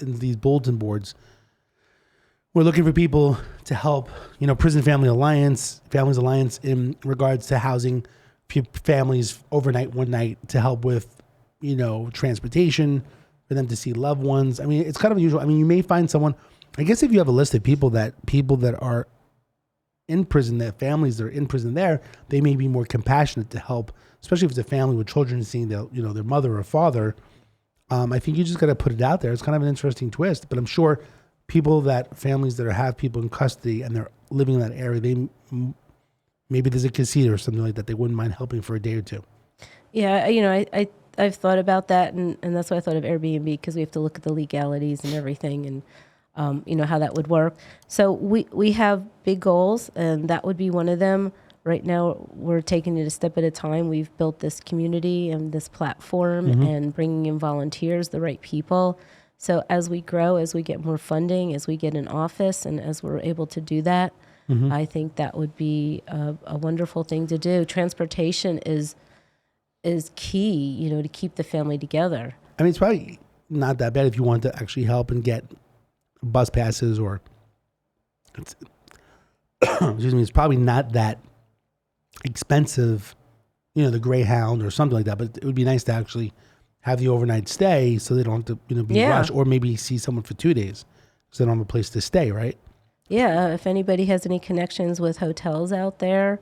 in these bulletin boards. We're looking for people to help, Prison Families Alliance in regards to housing families overnight, one night, to help with, transportation for them to see loved ones. I mean, it's kind of unusual. I mean, you may find someone, I guess if you have a list of people that are in prison, that families that are in prison there, they may be more compassionate to help, especially if it's a family with children seeing their mother or father. I think you just got to put it out there. It's kind of an interesting twist, but I'm sure families that have people in custody and they're living in that area, maybe there's a casita or something like that. They wouldn't mind helping for a day or two. Yeah, I've thought about that, and that's why I thought of Airbnb, because we have to look at the legalities and everything, and how that would work. So we have big goals, and that would be one of them. Right now, we're taking it a step at a time. We've built this community and this platform and bringing in volunteers, the right people. So as we grow, as we get more funding, as we get an office, and as we're able to do that, I think that would be a wonderful thing to do. Transportation is key, to keep the family together. I mean, it's probably not that bad if you want to actually help and get bus passes or it's probably not that expensive, the Greyhound or something like that, but it would be nice to actually have the overnight stay so they don't have to, be rushed, or maybe see someone for 2 days so they don't have a place to stay, right? Yeah, if anybody has any connections with hotels out there,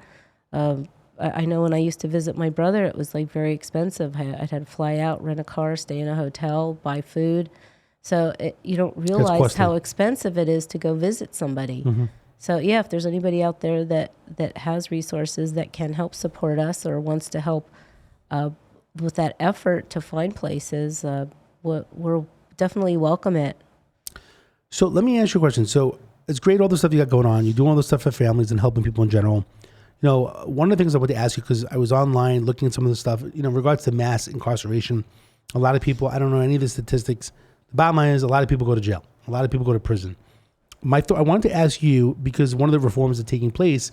I know when I used to visit my brother, it was very expensive. I'd had to fly out, rent a car, stay in a hotel, buy food. So you don't realize how expensive it is to go visit somebody. So yeah, if there's anybody out there that has resources that can help support us or wants to help with that effort to find places, we'll definitely welcome it. So let me ask you a question. So it's great, all the stuff you got going on. You're doing all this stuff for families and helping people in general. One of the things I want to ask you, because I was online looking at some of the stuff, in regards to mass incarceration, a lot of people, I don't know any of the statistics. The bottom line is a lot of people go to jail. A lot of people go to prison. I wanted to ask you, because one of the reforms that are taking place,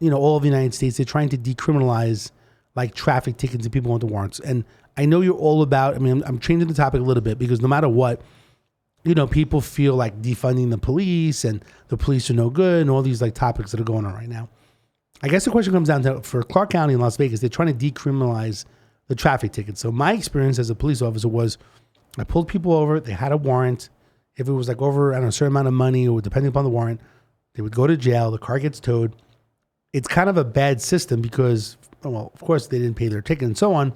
all of the United States, they're trying to decriminalize traffic tickets and people want the warrants. And I know you're all about, I'm changing the topic a little bit, because no matter what, people feel like defunding the police and the police are no good and all these topics that are going on right now. I guess the question comes down to, for Clark County and Las Vegas, they're trying to decriminalize the traffic tickets. So my experience as a police officer was, I pulled people over, they had a warrant. If it was over a certain amount of money or depending upon the warrant, they would go to jail, the car gets towed. It's kind of a bad system because, well, of course they didn't pay their ticket and so on,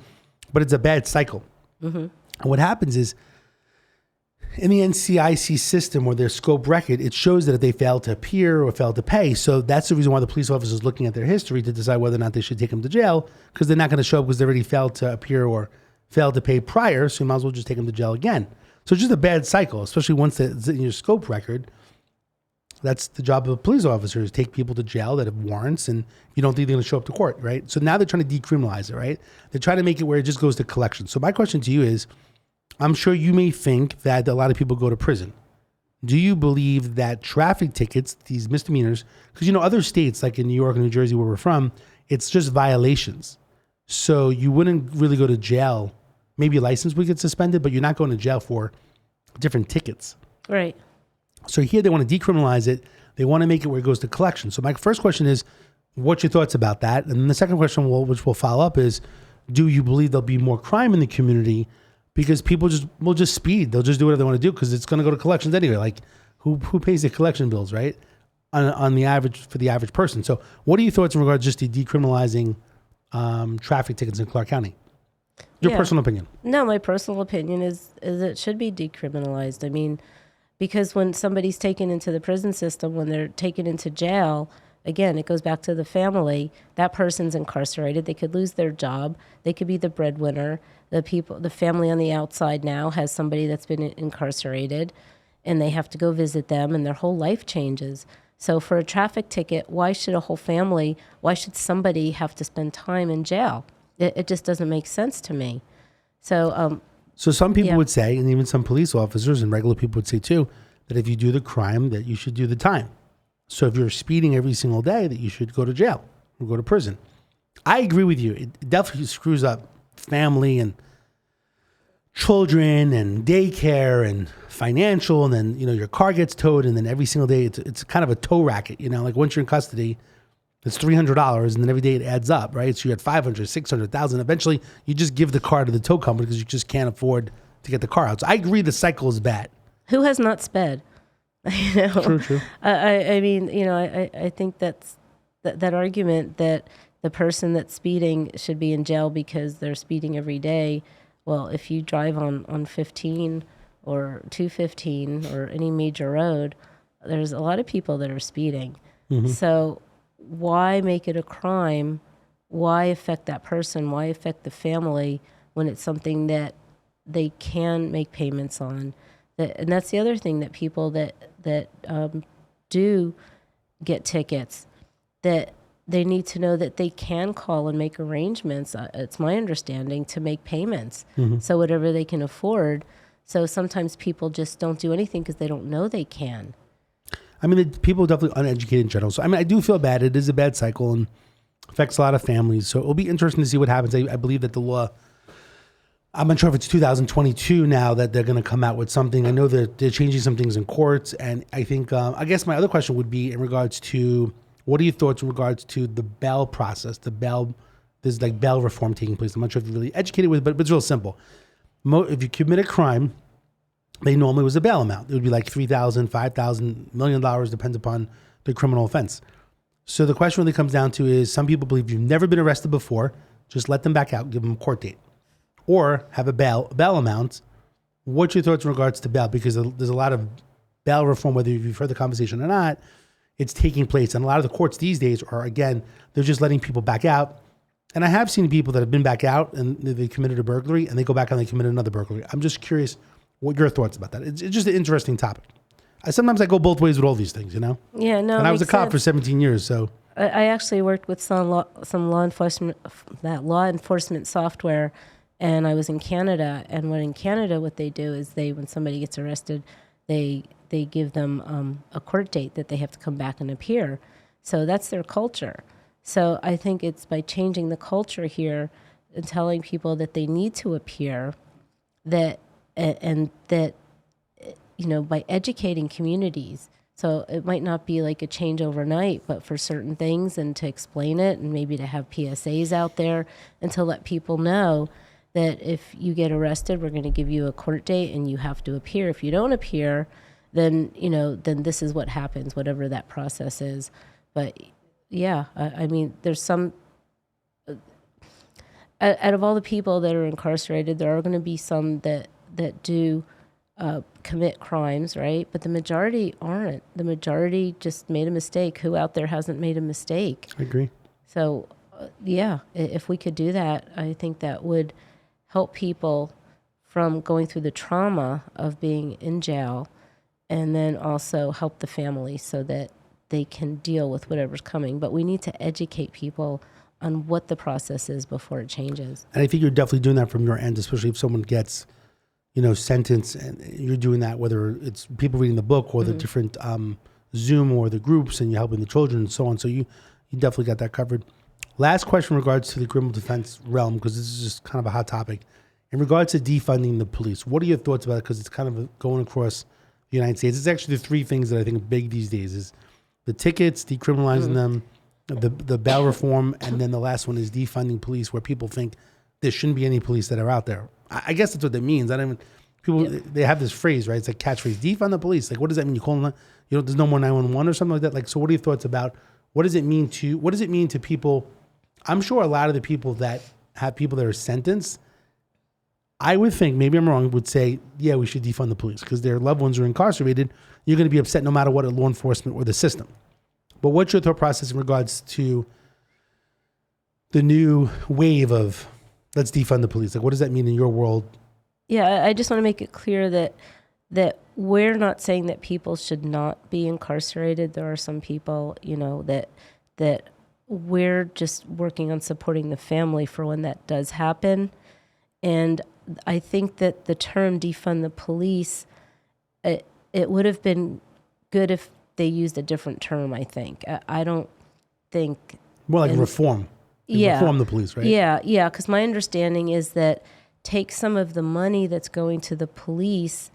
but it's a bad cycle. And what happens is, in the NCIC system or their scope record, it shows that if they failed to appear or failed to pay. So that's the reason why the police officer is looking at their history to decide whether or not they should take them to jail, because they're not going to show up because they already failed to appear or failed to pay prior. So you might as well just take them to jail again. So it's just a bad cycle, especially once it's in your scope record. That's the job of a police officer, is take people to jail that have warrants and you don't think they're going to show up to court, right? So now they're trying to decriminalize it, right? They're trying to make it where it just goes to collection. So my question to you is, I'm sure you may think that a lot of people go to prison. Do you believe that traffic tickets, these misdemeanors, because other states like in New York and New Jersey where we're from, it's just violations. So you wouldn't really go to jail. Maybe your license would get suspended, but you're not going to jail for different tickets. Right. So here they want to decriminalize it. They want to make it where it goes to collection. So my first question is, what's your thoughts about that? And then the second question, which we'll follow up, is, do you believe there'll be more crime in the community because people will just speed? They'll just do whatever they want to do because it's going to go to collections anyway. Who pays the collection bills, right? On the average, for the average person. So what are your thoughts in regards just to decriminalizing traffic tickets in Clark County? Your personal opinion? No, my personal opinion is it should be decriminalized. Because when somebody's taken into the prison system, when they're taken into jail, again, it goes back to the family. That person's incarcerated. They could lose their job. They could be the breadwinner. The family on the outside now has somebody that's been incarcerated, and they have to go visit them, and their whole life changes. So for a traffic ticket, why should somebody have to spend time in jail? It just doesn't make sense to me. So some people would say, and even some police officers and regular people would say too, that if you do the crime, that you should do the time. So if you're speeding every single day, that you should go to jail or go to prison. I agree with you. It definitely screws up family and children and daycare and financial, and then your car gets towed, and then every single day it's kind of a tow racket. Like once you're in custody, it's $300, and then every day it adds up, right? So you had 500, 600,000. Eventually, you just give the car to the tow company because you just can't afford to get the car out. So I agree the cycle is bad. Who has not sped? True. I mean, I think that argument that the person that's speeding should be in jail because they're speeding every day. Well, if you drive on 15 or 215 or any major road, there's a lot of people that are speeding. Mm-hmm. So why make it a crime? Why affect that person? Why affect the family when it's something that they can make payments on? And that's the other thing, that people that do get tickets, that they need to know that they can call and make arrangements. It's my understanding to make payments. Mm-hmm. So whatever they can afford. So sometimes people just don't do anything because they don't know they can. I mean, people are definitely uneducated in general. So, I mean, I do feel bad. It is a bad cycle and affects a lot of families. So it'll be interesting to see what happens. I believe that the law, I'm not sure if it's 2022 now that they're going to come out with something. I know that they're changing some things in courts. And I think, I guess my other question would be in regards to, what are your thoughts in regards to the bail process? There's like bail reform taking place. I'm not sure if you're really educated with it, but it's real simple. If you commit a crime, they normally was a bail amount. It would be like $3,000, $5,000, $1 million, depends upon the criminal offense. So the question really comes down to is, some people believe you've never been arrested before, just let them back out, give them a court date. Or have a bail amount. What's your thoughts in regards to bail? Because there's a lot of bail reform, whether you've heard the conversation or not, it's taking place. And a lot of the courts these days are, again, they're just letting people back out. And I have seen people that have been back out and they committed a burglary and they go back and they commit another burglary. I'm just curious what your thoughts about that. It's just an interesting topic. Sometimes I go both ways with all these things, Yeah, no. And I was a cop for 17 years, so. I actually worked with some law enforcement software, and I was in Canada. And in Canada, what they do is when somebody gets arrested, they give them a court date that they have to come back and appear. So that's their culture. So I think it's by changing the culture here and telling people that they need to appear, that by educating communities. So it might not be like a change overnight, but for certain things, and to explain it, and maybe to have PSAs out there and to let people know that if you get arrested, we're going to give you a court date and you have to appear. If you don't appear, then this is what happens, whatever that process is. But yeah, I mean, there's some, out of all the people that are incarcerated, there are going to be some that do commit crimes, right? But the majority aren't. The majority just made a mistake. Who out there hasn't made a mistake? I agree. So, if we could do that, I think that would help people from going through the trauma of being in jail, and then also help the family so that they can deal with whatever's coming. But we need to educate people on what the process is before it changes. And I think you're definitely doing that from your end, especially if someone gets sentence, and you're doing that, whether it's people reading the book or the different Zoom or the groups, and you're helping the children and so on. So you definitely got that covered. Last question in regards to the criminal defense realm, because this is just kind of a hot topic. In regards to defunding the police, what are your thoughts about it? Because it's kind of going across the United States. It's actually the three things that I think are big these days: is the tickets, decriminalizing them, the bail reform, and then the last one is defunding police, where people think there shouldn't be any police that are out there. I guess that's what that means. They have this phrase, right? It's like catchphrase, defund the police. Like, what does that mean? You call them, there's no more 911 or something like that. Like, so what are your thoughts about, what does it mean to people? I'm sure a lot of the people that have people that are sentenced, I would think, maybe I'm wrong, would say, yeah, we should defund the police because their loved ones are incarcerated. You're going to be upset no matter what, at law enforcement or the system. But what's your thought process in regards to the new wave of let's defund the police? Like, what does that mean in your world? Yeah, I just want to make it clear that we're not saying that people should not be incarcerated. There are some people, that we're just working on supporting the family for when that does happen. And I think that the term defund the police, it would have been good if they used a different term, I think. I don't think... More like reform. reform the police, right? Yeah. Because my understanding is that take some of the money that's going to the police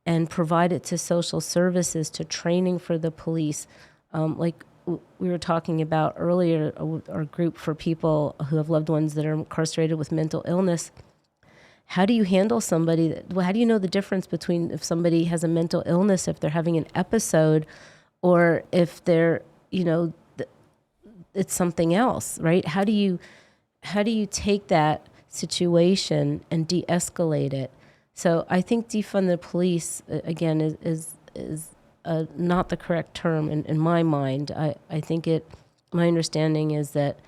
and provide it to social services, to training for the police. Like we were talking about earlier, our group for people who have loved ones that are incarcerated with mental illness. How do you handle somebody? How do you know the difference between if somebody has a mental illness, if they're having an episode, or if they're, it's something else, right? How do you take that situation and de-escalate it? So I think defund the police, again, is not the correct term in my mind. I think my understanding is that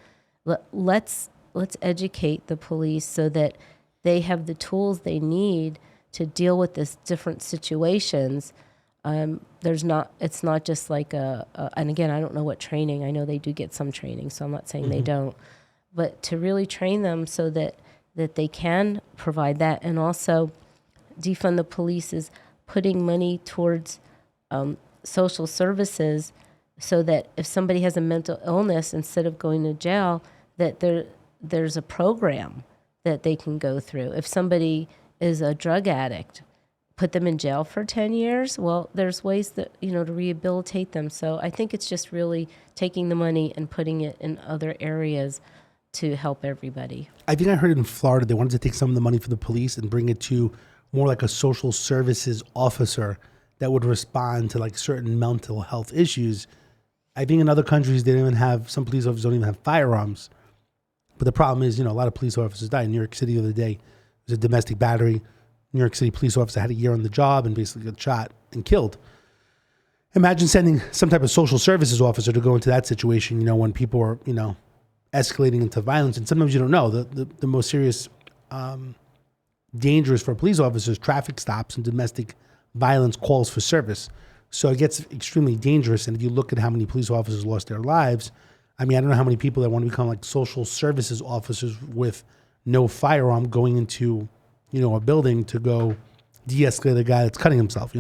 let's educate the police so that they have the tools they need to deal with this different situations. It's not just like and again, I don't know what training. I know they do get some training, so I'm not saying they don't, but to really train them so that they can provide that. And also defund the police is putting money towards social services so that if somebody has a mental illness, instead of going to jail, that there's a program that they can go through. If somebody is a drug addict, put them in jail for 10 years. Well, there's ways that, to rehabilitate them. So I think it's just really taking the money and putting it in other areas to help everybody. I think I heard in Florida, they wanted to take some of the money from the police and bring it to more like a social services officer that would respond to like certain mental health issues. I think in other countries, some police officers don't even have firearms. But the problem is, a lot of police officers die. In New York City the other day, there was a domestic battery. New York City police officer had a year on the job and basically got shot and killed. Imagine sending some type of social services officer to go into that situation, when people are, escalating into violence. And sometimes you don't know. The most serious dangers for police officers, traffic stops and domestic violence calls for service. So it gets extremely dangerous. And if you look at how many police officers lost their lives, I don't know how many people that want to become like social services officers with no firearm going into, a building to go de-escalate the guy that's cutting himself,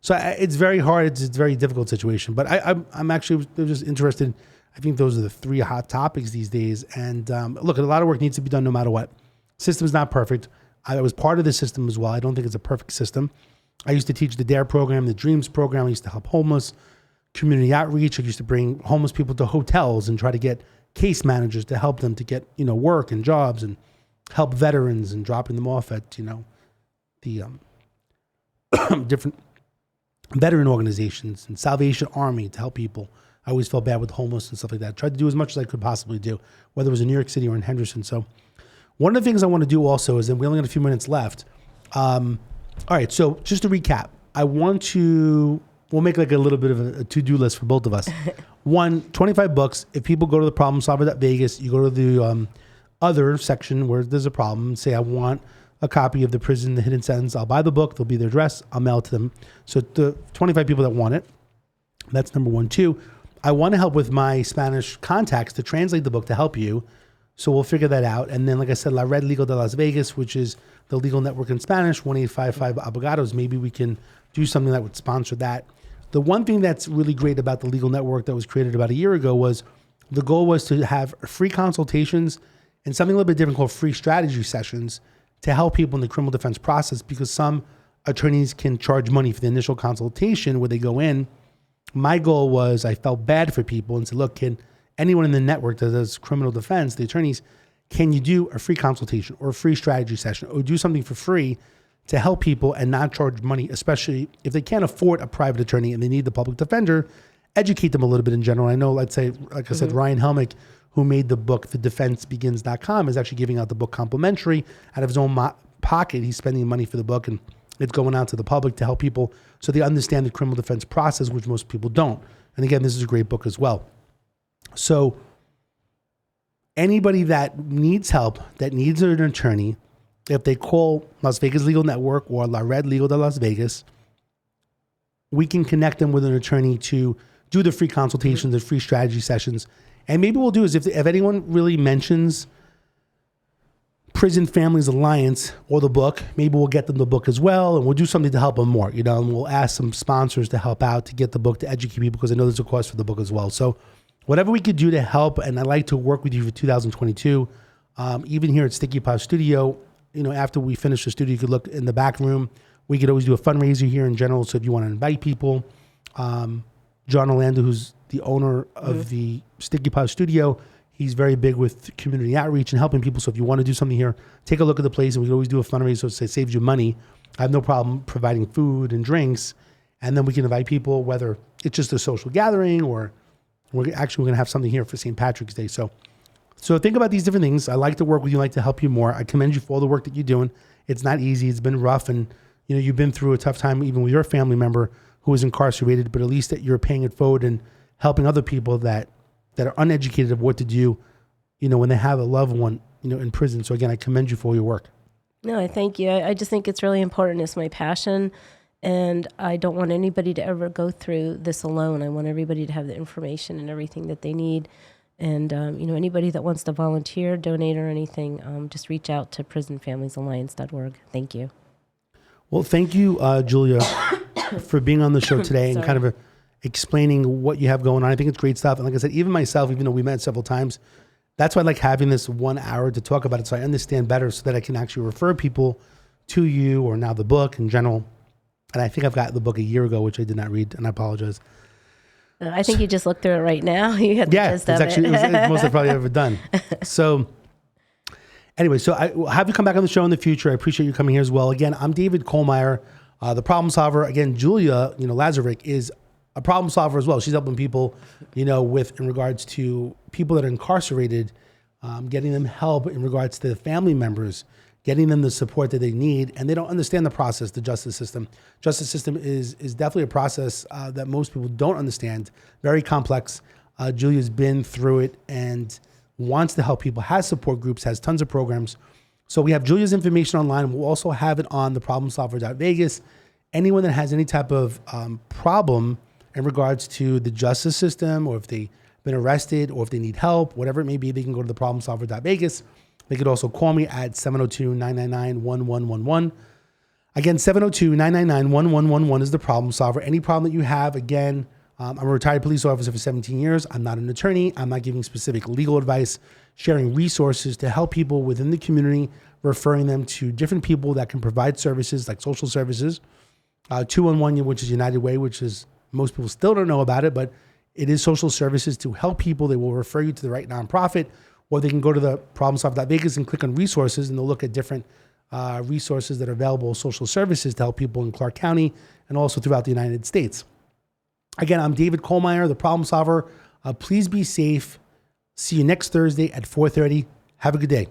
So it's very hard. It's a very difficult situation. But I'm actually just interested. I think those are the three hot topics these days. And look, a lot of work needs to be done no matter what. System's not perfect. I was part of the system as well. I don't think it's a perfect system. I used to teach the DARE program, the DREAMS program. I used to help homeless, community outreach. I used to bring homeless people to hotels and try to get case managers to help them to get, work and jobs, and help veterans and dropping them off at, the different veteran organizations and Salvation Army to help people. I always felt bad with homeless and stuff like that. Tried to do as much as I could possibly do, whether it was in New York City or in Henderson. So one of the things I want to do also is, and we only got a few minutes left. All right. So just to recap, we'll make like a little bit of a to-do list for both of us. 25 bucks. If people go to the problemsolver.vegas, you go to the other section where there's a problem, say I want a copy of The Prison, The Hidden Sentence. I'll buy the book. There'll be their address. I'll mail it to them. So the 25 people that want it, that's number one. Two, I want to help with my Spanish contacts to translate the book to help you. So we'll figure that out. And then, like I said, La Red Legal de Las Vegas, which is the legal network in Spanish, 1-855 Abogados. Maybe we can do something that would sponsor that. The one thing that's really great about the legal network that was created about a year ago was the goal was to have free consultations and something a little bit different called free strategy sessions to help people in the criminal defense process, because some attorneys can charge money for the initial consultation where they go in. My goal was, I felt bad for people and said, look, can anyone in the network that does criminal defense, the attorneys, can you do a free consultation or a free strategy session or do something for free to help people and not charge money, especially if they can't afford a private attorney and they need the public defender, educate them a little bit in general. I know, let's say, like I said, Ryan Helmick, who made the book, thedefensebegins.com, is actually giving out the book complimentary out of his own pocket. He's spending money for the book and it's going out to the public to help people so they understand the criminal defense process, which most people don't. And again, this is a great book as well. So anybody that needs help, that needs an attorney, if they call Las Vegas Legal Network or La Red Legal de Las Vegas, we can connect them with an attorney to do the free consultations, the free strategy sessions. And maybe what we'll do is if anyone really mentions Prison Families Alliance or the book, maybe we'll get them the book as well, and we'll do something to help them more, and we'll ask some sponsors to help out to get the book to educate people, because I know there's a cost for the book as well. So whatever we could do to help. And I'd like to work with you for 2022. Even here at Sticky Paw Studio, after we finish the studio, you could look in the back room. We could always do a fundraiser here in general. So if you want to invite people, John Orlando, who's the owner of the Sticky Paw Studio, he's very big with community outreach and helping people. So if you want to do something here, take a look at the place, and we can always do a fundraiser so it saves you money. I have no problem providing food and drinks, and then we can invite people, whether it's just a social gathering or we're going to have something here for St. Patrick's Day. So think about these different things. I like to work with you. I like to help you more. I commend you for all the work that you're doing. It's not easy. It's been rough, and you've been through a tough time even with your family member who was incarcerated, but at least that you're paying it forward and helping other people that are uneducated of what to do, when they have a loved one, in prison. So again, I commend you for all your work. No, I thank you. I just think it's really important. It's my passion, and I don't want anybody to ever go through this alone. I want everybody to have the information and everything that they need. And, anybody that wants to volunteer, donate, or anything, just reach out to prisonfamiliesalliance.org. Thank you. Well, thank you, Julia, for being on the show today and kind of explaining what you have going on. I think it's great stuff. And like I said, even myself, even though we met several times, that's why I like having this 1 hour to talk about it, so I understand better, so that I can actually refer people to you, or now the book in general. And I think I've got the book a year ago, which I did not read, and I apologize. I think you just looked through it right now. You had the gist of it. It's the most I've probably ever done. So anyway, so I will have you come back on the show in the future. I appreciate you coming here as well. Again, I'm David Kohlmeyer, the problem solver. Again, Julia, Lazareck is a problem solver as well. She's helping people, in regards to people that are incarcerated, getting them help in regards to family members, getting them the support that they need, and they don't understand the process, the justice system. Justice system is definitely a process that most people don't understand, very complex. Julia's been through it and wants to help people, has support groups, has tons of programs. So we have Julia's information online. We'll also have it on the problemsolver.vegas. Anyone that has any type of problem in regards to the justice system, or if they've been arrested, or if they need help, whatever it may be, they can go to the problemsolver.vegas. They could also call me at 702-999-1111. Again, 702-999-1111 is the problem solver. Any problem that you have, again, I'm a retired police officer for 17 years. I'm not an attorney. I'm not giving specific legal advice, sharing resources to help people within the community, referring them to different people that can provide services like social services. 211, which is United Way, which is, most people still don't know about it, but it is social services to help people. They will refer you to the right nonprofit, or they can go to the problemsolver.vegas and click on resources, and they'll look at different resources that are available, social services to help people in Clark County and also throughout the United States. Again, I'm David Kohlmeyer, the problem solver. Please be safe. See you next Thursday at 4:30. Have a good day.